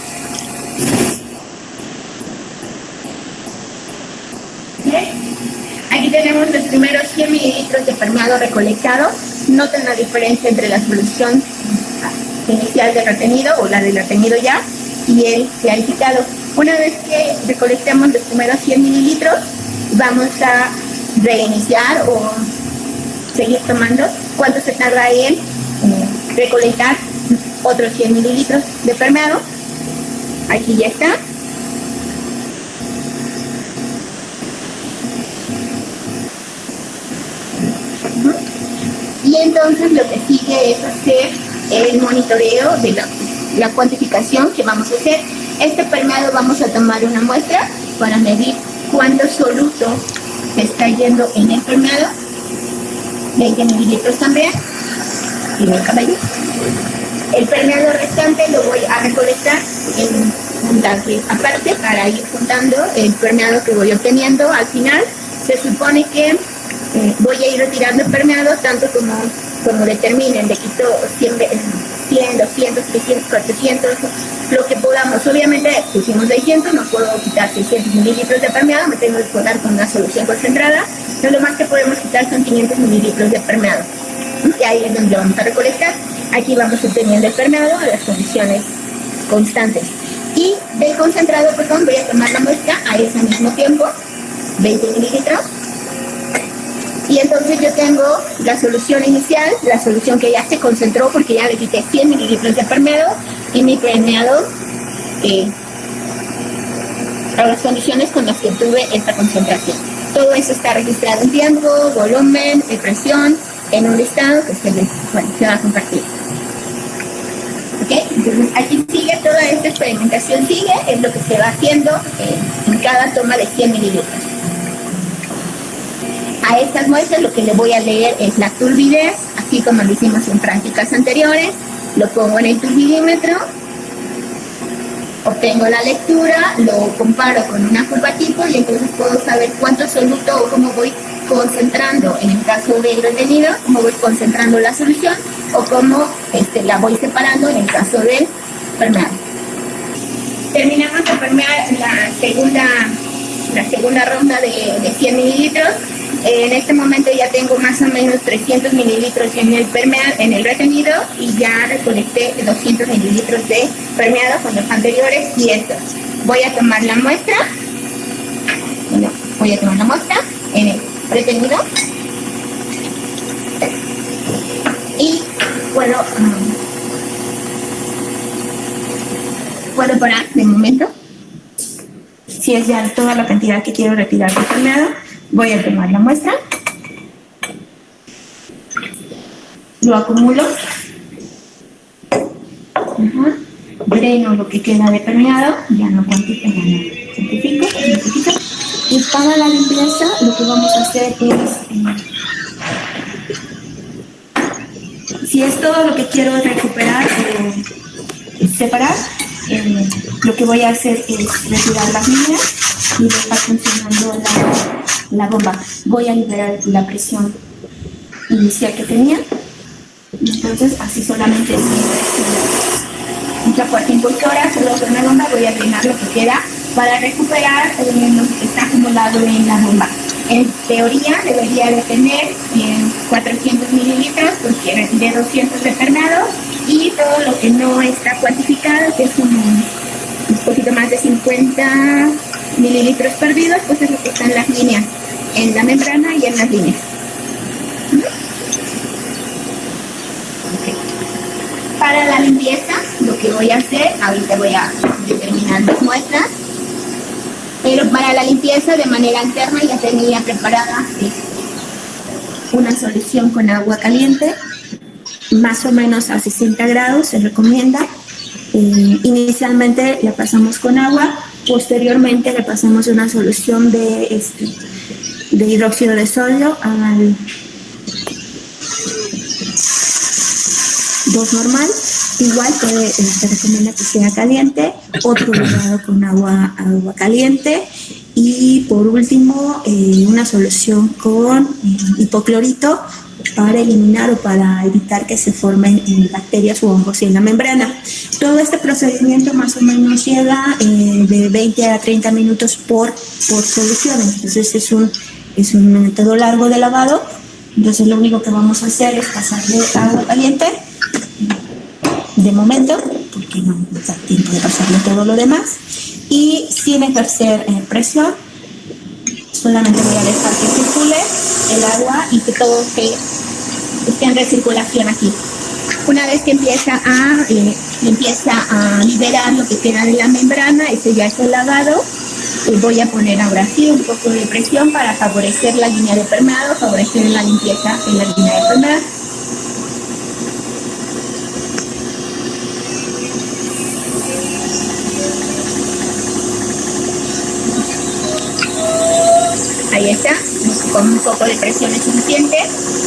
Aquí tenemos los primeros 100 mililitros de permeado recolectado. Noten la diferencia entre la solución inicial de retenido o la del retenido ya y el clarificado. Una vez que recolectemos los primeros 100 mililitros, vamos a reiniciar o seguir tomando. ¿Cuánto se tarda en recolectar otros 100 mililitros de permeado? Aquí ya está. Y entonces lo que sigue es hacer el monitoreo de la cuantificación que vamos a hacer. Este permeado vamos a tomar una muestra para medir cuánto soluto está yendo en el permeado. 20 mililitros también. Y el cabello. El permeado restante lo voy a recolectar en un tanque aparte para ir juntando el permeado que voy obteniendo. Al final se supone que voy a ir retirando el permeado tanto como determinen. Le quito 100, 200, 300, 400, lo que podamos. Obviamente pusimos 600, no puedo quitar 600 mililitros de permeado, me tengo que colar con una solución concentrada. Entonces, lo más que podemos quitar son 500 mililitros de permeado. Y ahí es donde lo vamos a recolectar. Aquí vamos obteniendo el permeado a las condiciones constantes. Y del concentrado, perdón, voy a tomar la muestra a ese mismo tiempo, 20 mililitros. Y entonces yo tengo la solución inicial, la solución que ya se concentró porque ya le quité 100 mililitros de permeado y mi permeado a las condiciones con las que tuve esta concentración. Todo eso está registrado en tiempo, volumen, presión, en un listado que se va a compartir. ¿Okay? Entonces aquí sigue toda esta experimentación, es lo que se va haciendo en cada toma de 100 mililitros. A estas muestras lo que le voy a leer es la turbidez, así como lo hicimos en prácticas anteriores, lo pongo en el turbidímetro, obtengo la lectura, lo comparo con una curva tipo y entonces puedo saber cuánto soluto o cómo voy concentrando, en el caso del retenido, cómo voy concentrando la solución o cómo la voy separando en el caso del permeado. Terminamos de permear la segunda ronda de 100 mililitros. En este momento ya tengo más o menos 300 mililitros en el retenido y ya recolecté 200 mililitros de permeado con los anteriores y estos. Voy a tomar la muestra en el retenido y puedo parar de momento. Si es ya toda la cantidad que quiero retirar de permeado, voy a tomar la muestra, lo acumulo, dreno lo que queda de permeado, ya no cuantifico, y para la limpieza lo que vamos a hacer es, si es todo lo que quiero recuperar o separar, lo que voy a hacer es retirar las líneas y dejar funcionando la bomba. Voy a liberar la presión inicial que tenía. Entonces, así solamente mucha fuerza impulsora, solo con la bomba voy a drenar lo que queda para recuperar lo que está acumulado en la bomba. En teoría debería de tener 400 mililitros porque retiré 200 de permeado y todo lo que no está cuantificado, que es como un poquito más de 50 mililitros perdidos, pues es lo que está en las líneas, en la membrana y en las líneas. Okay. Para la limpieza, lo que voy a hacer, ahorita voy a determinar las muestras, pero para la limpieza de manera alterna ya tenía preparada una solución con agua caliente, más o menos a 60 grados se recomienda. Inicialmente la pasamos con agua, posteriormente le pasamos una solución de hidróxido de sodio al 2 normal. Igual se recomienda que sea caliente, otro lavado con agua caliente y por último una solución con hipoclorito para eliminar o para evitar que se formen bacterias o hongos en la membrana. Todo este procedimiento más o menos lleva de 20 a 30 minutos por solución, entonces es un método largo de lavado. Entonces lo único que vamos a hacer es pasarle agua caliente de momento, porque no nos da tiempo de pasarle todo lo demás, y sin ejercer presión, solamente voy a dejar que circule el agua y que todo esté en recirculación aquí. Una vez que empieza a liberar lo que queda de la membrana, ese ya es el lavado. Voy a poner ahora sí un poco de presión para favorecer la línea de permeado, favorecer la limpieza en la línea de permeado. Ahí está, con un poco de presión es suficiente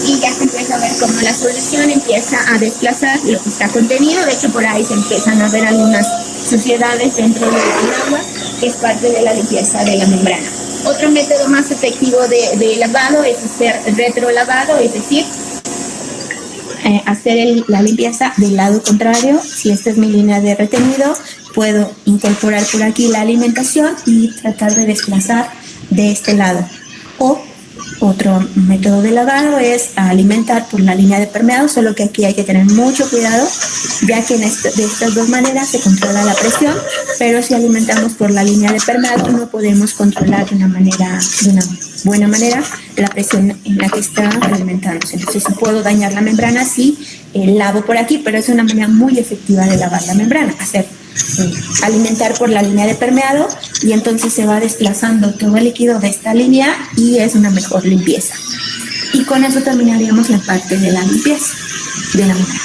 y ya se empieza a ver cómo la solución empieza a desplazar lo que está contenido. De hecho, por ahí se empiezan a ver algunas suciedades dentro del agua, que es parte de la limpieza de la membrana. Otro método más efectivo de lavado es hacer retrolavado, es decir, hacer la limpieza del lado contrario. Si esta es mi línea de retenido, puedo incorporar por aquí la alimentación y tratar de desplazar de este lado. O otro método de lavado es alimentar por la línea de permeado, solo que aquí hay que tener mucho cuidado, ya que de estas dos maneras se controla la presión, pero si alimentamos por la línea de permeado no podemos controlar de una buena manera la presión en la que está alimentándose. Entonces puedo dañar la membrana si lavo por aquí, pero es una manera muy efectiva de lavar la membrana, alimentar por la línea de permeado y entonces se va desplazando todo el líquido de esta línea y es una mejor limpieza. Y con eso terminaríamos la parte de la limpieza de la membrana.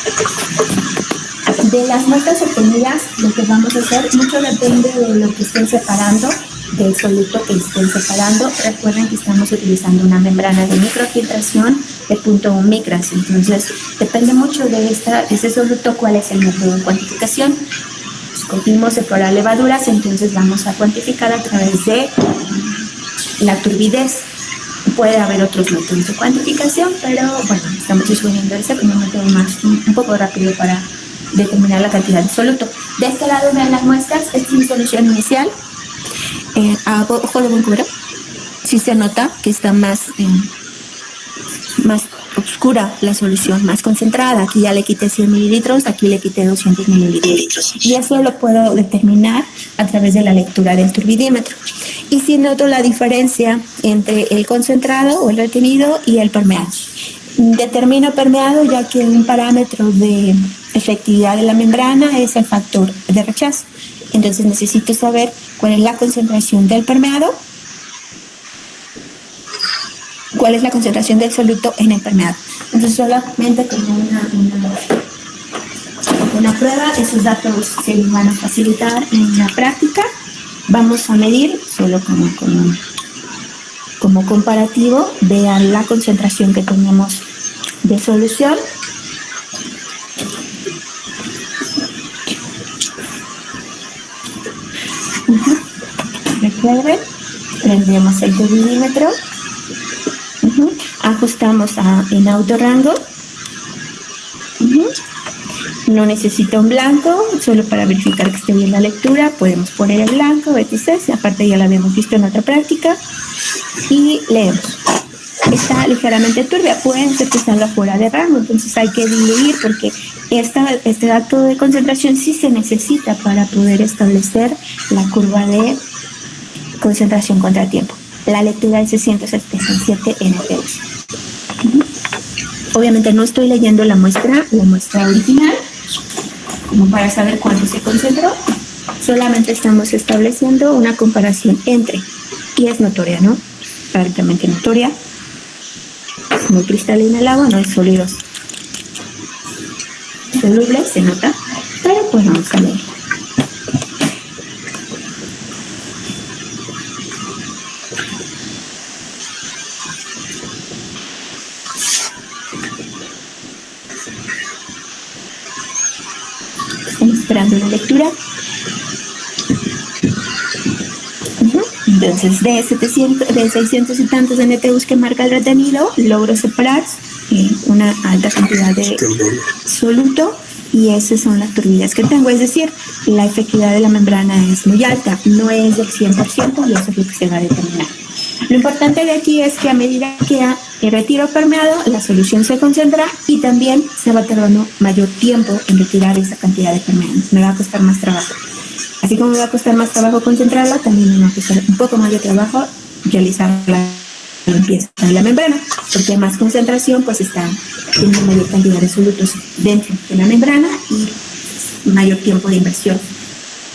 De las muestras obtenidas, lo que vamos a hacer, mucho depende de lo que estén separando. del soluto que estén separando. Recuerden que estamos utilizando una membrana de microfiltración de 0.1 micras, entonces depende mucho de ese soluto cuál es el método de cuantificación. Escogimos separar levaduras, entonces vamos a cuantificar a través de la turbidez. Puede haber otros métodos de cuantificación, pero bueno, estamos escogiendo ese como un método un poco rápido para determinar la cantidad de soluto. De este lado ven las muestras, esta es mi solución inicial. A ojo de buen cubero, sí se nota que está más oscura la solución, más concentrada. Aquí ya le quité 100 mililitros, aquí le quité 200 mililitros. Y eso lo puedo determinar a través de la lectura del turbidímetro. Y sí noto la diferencia entre el concentrado o el retenido y el permeado. Determino permeado ya que un parámetro de efectividad de la membrana es el factor de rechazo. Entonces necesito saber cuál es la concentración del permeado, cuál es la concentración del soluto en el permeado. Entonces solamente con una prueba, esos datos se van a facilitar en la práctica. Vamos a medir, solo como comparativo, vean la concentración que tenemos de solución. Recuerden, prendemos el turbidímetro, ajustamos en autorrango. No necesita un blanco, solo para verificar que esté bien la lectura, podemos poner el blanco, etc. Aparte ya lo habíamos visto en otra práctica. Y leemos. Está ligeramente turbia, pueden ser que salga fuera de rango, entonces hay que diluir porque este dato de concentración sí se necesita para poder establecer la curva de concentración contra tiempo. La lectura es de 177 NTUs. Obviamente no estoy leyendo la muestra original, como para saber cuánto se concentró, solamente estamos estableciendo una comparación entre, y es notoria, ¿no? Prácticamente notoria, es muy cristalina el agua, no es sólidos soluble, se nota, pero pues vamos a leer. Estamos esperando la lectura. Entonces, de 600 y tantos NTUs que marca el retenido, logro separar una alta cantidad de soluto y esas son las turbinas que tengo. Es decir, la efectividad de la membrana es muy alta, no es del 100% y eso es lo que se va a determinar. Lo importante de aquí es que a medida que retiro permeado, la solución se concentra y también se va tardando mayor tiempo en retirar esa cantidad de permeado. Me va a costar más trabajo. Así como me va a costar más trabajo concentrarla, también me va a costar un poco más de trabajo realizar la limpieza de la membrana, porque más concentración pues está teniendo mayor cantidad de solutos dentro de la membrana y mayor tiempo de inversión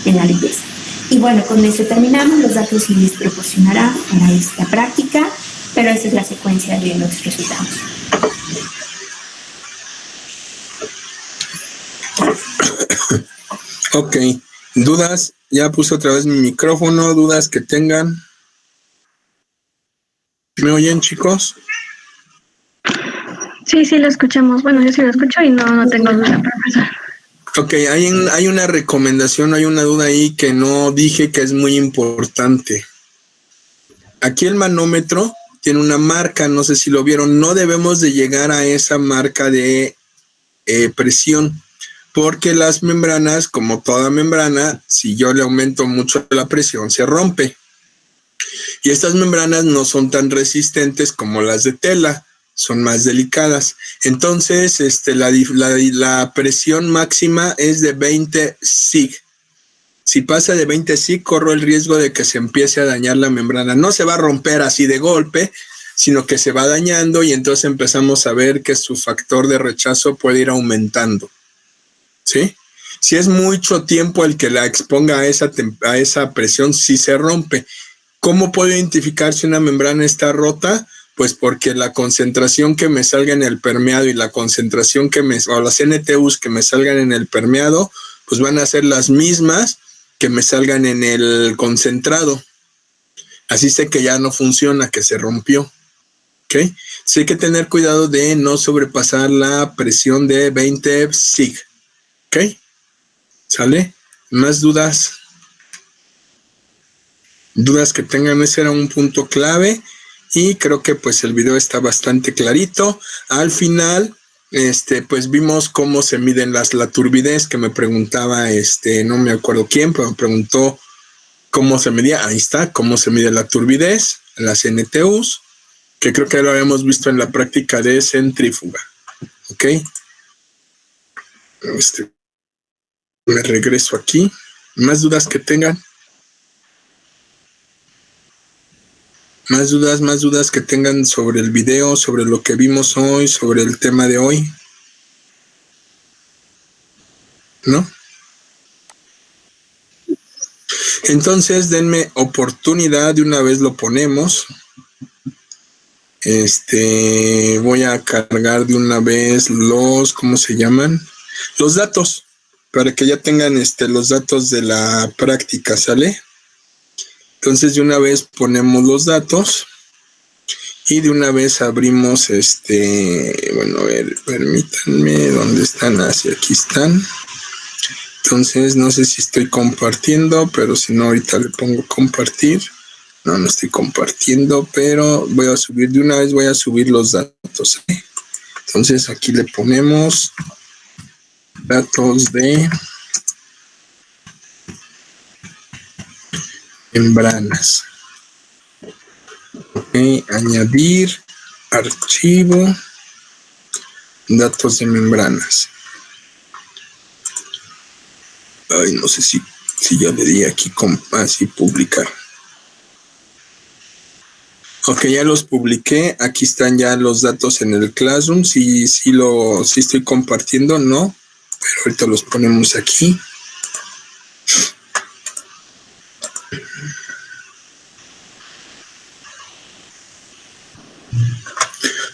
en la limpieza. Y bueno, con eso terminamos. Los datos sí les proporcionará para esta práctica, pero esa es la secuencia de los resultados. Ok. ¿Dudas? Ya puse otra vez mi micrófono. ¿Dudas que tengan? ¿Me oyen, chicos? Sí, lo escuchamos. Bueno, yo sí lo escucho y no tengo duda, profesor. Ok, hay una recomendación, hay una duda ahí que no dije que es muy importante. Aquí el manómetro tiene una marca, no sé si lo vieron, no debemos de llegar a esa marca de presión, porque las membranas, como toda membrana, si yo le aumento mucho la presión, se rompe. Y estas membranas no son tan resistentes como las de tela, son más delicadas. Entonces, la presión máxima es de 20 sig. Si pasa de 20 sig, corro el riesgo de que se empiece a dañar la membrana. No se va a romper así de golpe, sino que se va dañando y entonces empezamos a ver que su factor de rechazo puede ir aumentando. ¿Sí? Si es mucho tiempo el que la exponga a esa presión, sí se rompe. ¿Cómo puedo identificar si una membrana está rota? Pues porque la concentración que me salga en el permeado y la concentración o las NTUs que me salgan en el permeado, pues van a ser las mismas que me salgan en el concentrado. Así sé que ya no funciona, que se rompió. ¿Ok? Sí hay que tener cuidado de no sobrepasar la presión de 20 sig. ¿Ok? ¿Sale? ¿Más dudas? Dudas que tengan, ese era un punto clave. Y creo que pues el video está bastante clarito. Al final, pues vimos cómo se miden la turbidez, que me preguntaba, no me acuerdo quién, pero me preguntó cómo se medía. Ahí está, cómo se mide la turbidez, las NTUs, que creo que lo habíamos visto en la práctica de centrífuga. ¿Ok? Me regreso aquí. ¿Más dudas que tengan? Más dudas que tengan sobre el video, sobre lo que vimos hoy, sobre el tema de hoy. ¿No? Entonces, denme oportunidad, de una vez lo ponemos. Voy a cargar de una vez los, ¿cómo se llaman? Los datos, para que ya tengan los datos de la práctica, ¿sale? Entonces, de una vez ponemos los datos y de una vez abrimos bueno, a ver, permítanme, ¿dónde están? Así, aquí están. Entonces, no sé si estoy compartiendo, pero si no, ahorita le pongo compartir. No, no estoy compartiendo, pero voy a subir, de una vez voy a subir los datos. Entonces, aquí le ponemos datos de membranas. Ok, añadir archivo, datos de membranas. Ay, no sé si ya le di aquí así publicar. Ok, ya los publiqué. Aquí están ya los datos en el Classroom. Sí estoy compartiendo, no, pero ahorita los ponemos aquí.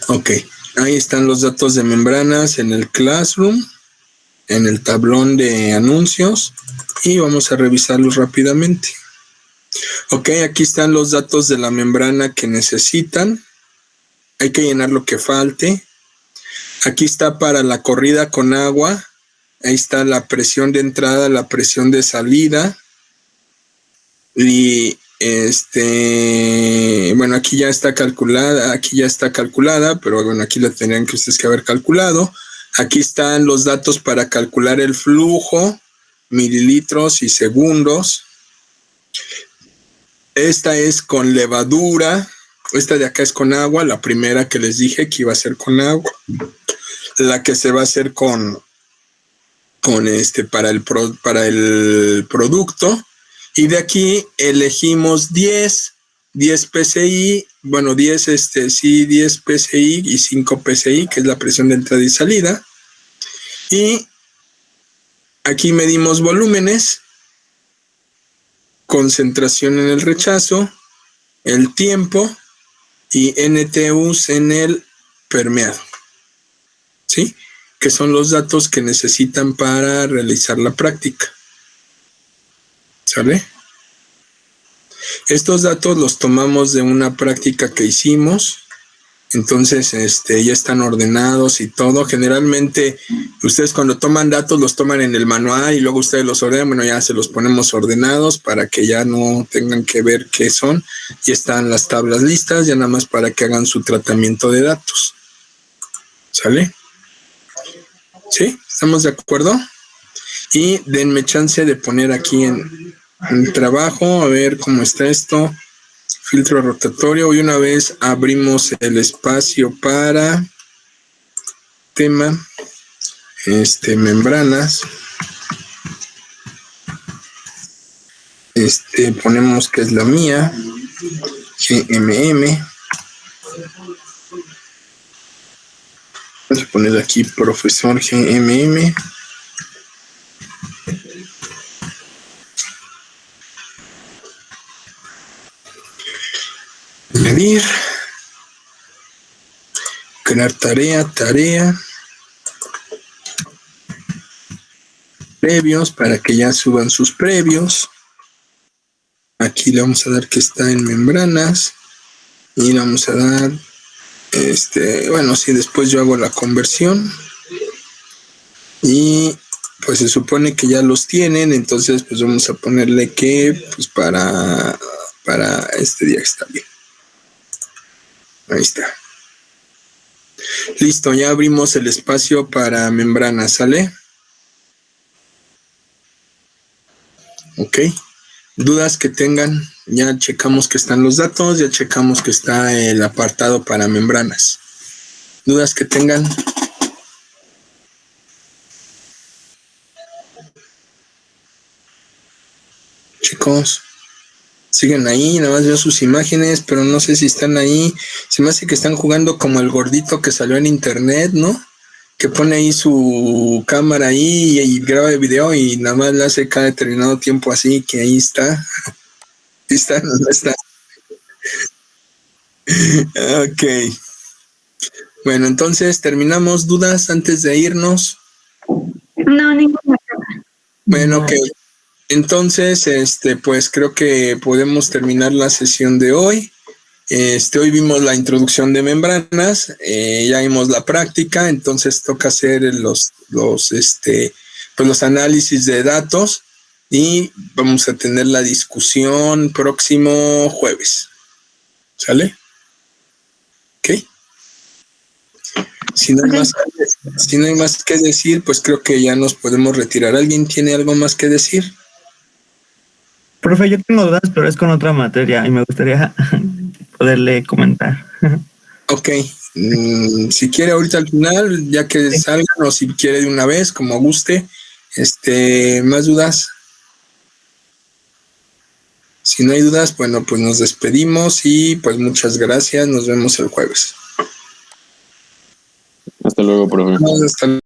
Ok, ahí están los datos de membranas en el Classroom, en el tablón de anuncios, y vamos a revisarlos rápidamente. Ok, aquí están los datos de la membrana que necesitan. Hay que llenar lo que falte. Aquí está para la corrida con agua. Ahí está la presión de entrada, la presión de salida. Y bueno, aquí ya está calculada, pero bueno, aquí la tendrían que ustedes que haber calculado. Aquí están los datos para calcular el flujo, mililitros y segundos. Esta es con levadura. Esta de acá es con agua. La primera que les dije que iba a ser con agua. La que se va a hacer para el producto. Y de aquí elegimos 10 PSI, bueno, 10 PSI y 5 PSI, que es la presión de entrada y salida. Y aquí medimos volúmenes, concentración en el rechazo, el tiempo y NTUs en el permeado. ¿Sí? Que son los datos que necesitan para realizar la práctica. ¿Sale? Estos datos los tomamos de una práctica que hicimos. Entonces, ya están ordenados y todo. Generalmente, ustedes cuando toman datos los toman en el manual y luego ustedes los ordenan. Bueno, ya se los ponemos ordenados para que ya no tengan que ver qué son. Ya están las tablas listas, ya nada más para que hagan su tratamiento de datos. ¿Sale? ¿Sí? ¿Estamos de acuerdo? Y denme chance de poner aquí en el trabajo, a ver cómo está esto. Filtro rotatorio. Y una vez abrimos el espacio para tema membranas. Ponemos que es la mía, GMM. Vamos a poner aquí profesor GMM. Medir, crear tarea, previos para que ya suban sus previos. Aquí le vamos a dar que está en membranas y le vamos a dar, bueno, sí, después yo hago la conversión y pues se supone que ya los tienen, entonces pues vamos a ponerle que pues para este día está bien. Ahí está. Listo, ya abrimos el espacio para membranas, ¿sale? Ok. Dudas que tengan, ya checamos que están los datos, ya checamos que está el apartado para membranas. Dudas que tengan. Chicos, siguen ahí, nada más veo sus imágenes, pero no sé si están ahí. Se me hace que están jugando como el gordito que salió en internet, ¿no? Que pone ahí su cámara ahí y graba el video y nada más le hace cada determinado tiempo así, que ahí está. ¿Está? ¿No está? Ok. Bueno, entonces terminamos. ¿Dudas antes de irnos? No, ninguna. Bueno, ok. Entonces, pues creo que podemos terminar la sesión de hoy. Hoy vimos la introducción de membranas, ya vimos la práctica, entonces toca hacer los análisis de datos y vamos a tener la discusión próximo jueves. ¿Sale? Ok. Si no hay más que decir, pues creo que ya nos podemos retirar. ¿Alguien tiene algo más que decir? Profe, yo tengo dudas, pero es con otra materia y me gustaría poderle comentar. Ok. Si quiere ahorita al final, ya que salgan, o si quiere de una vez, como guste. ¿Más dudas? Si no hay dudas, bueno, pues nos despedimos y pues muchas gracias. Nos vemos el jueves. Hasta luego, profe. Hasta luego.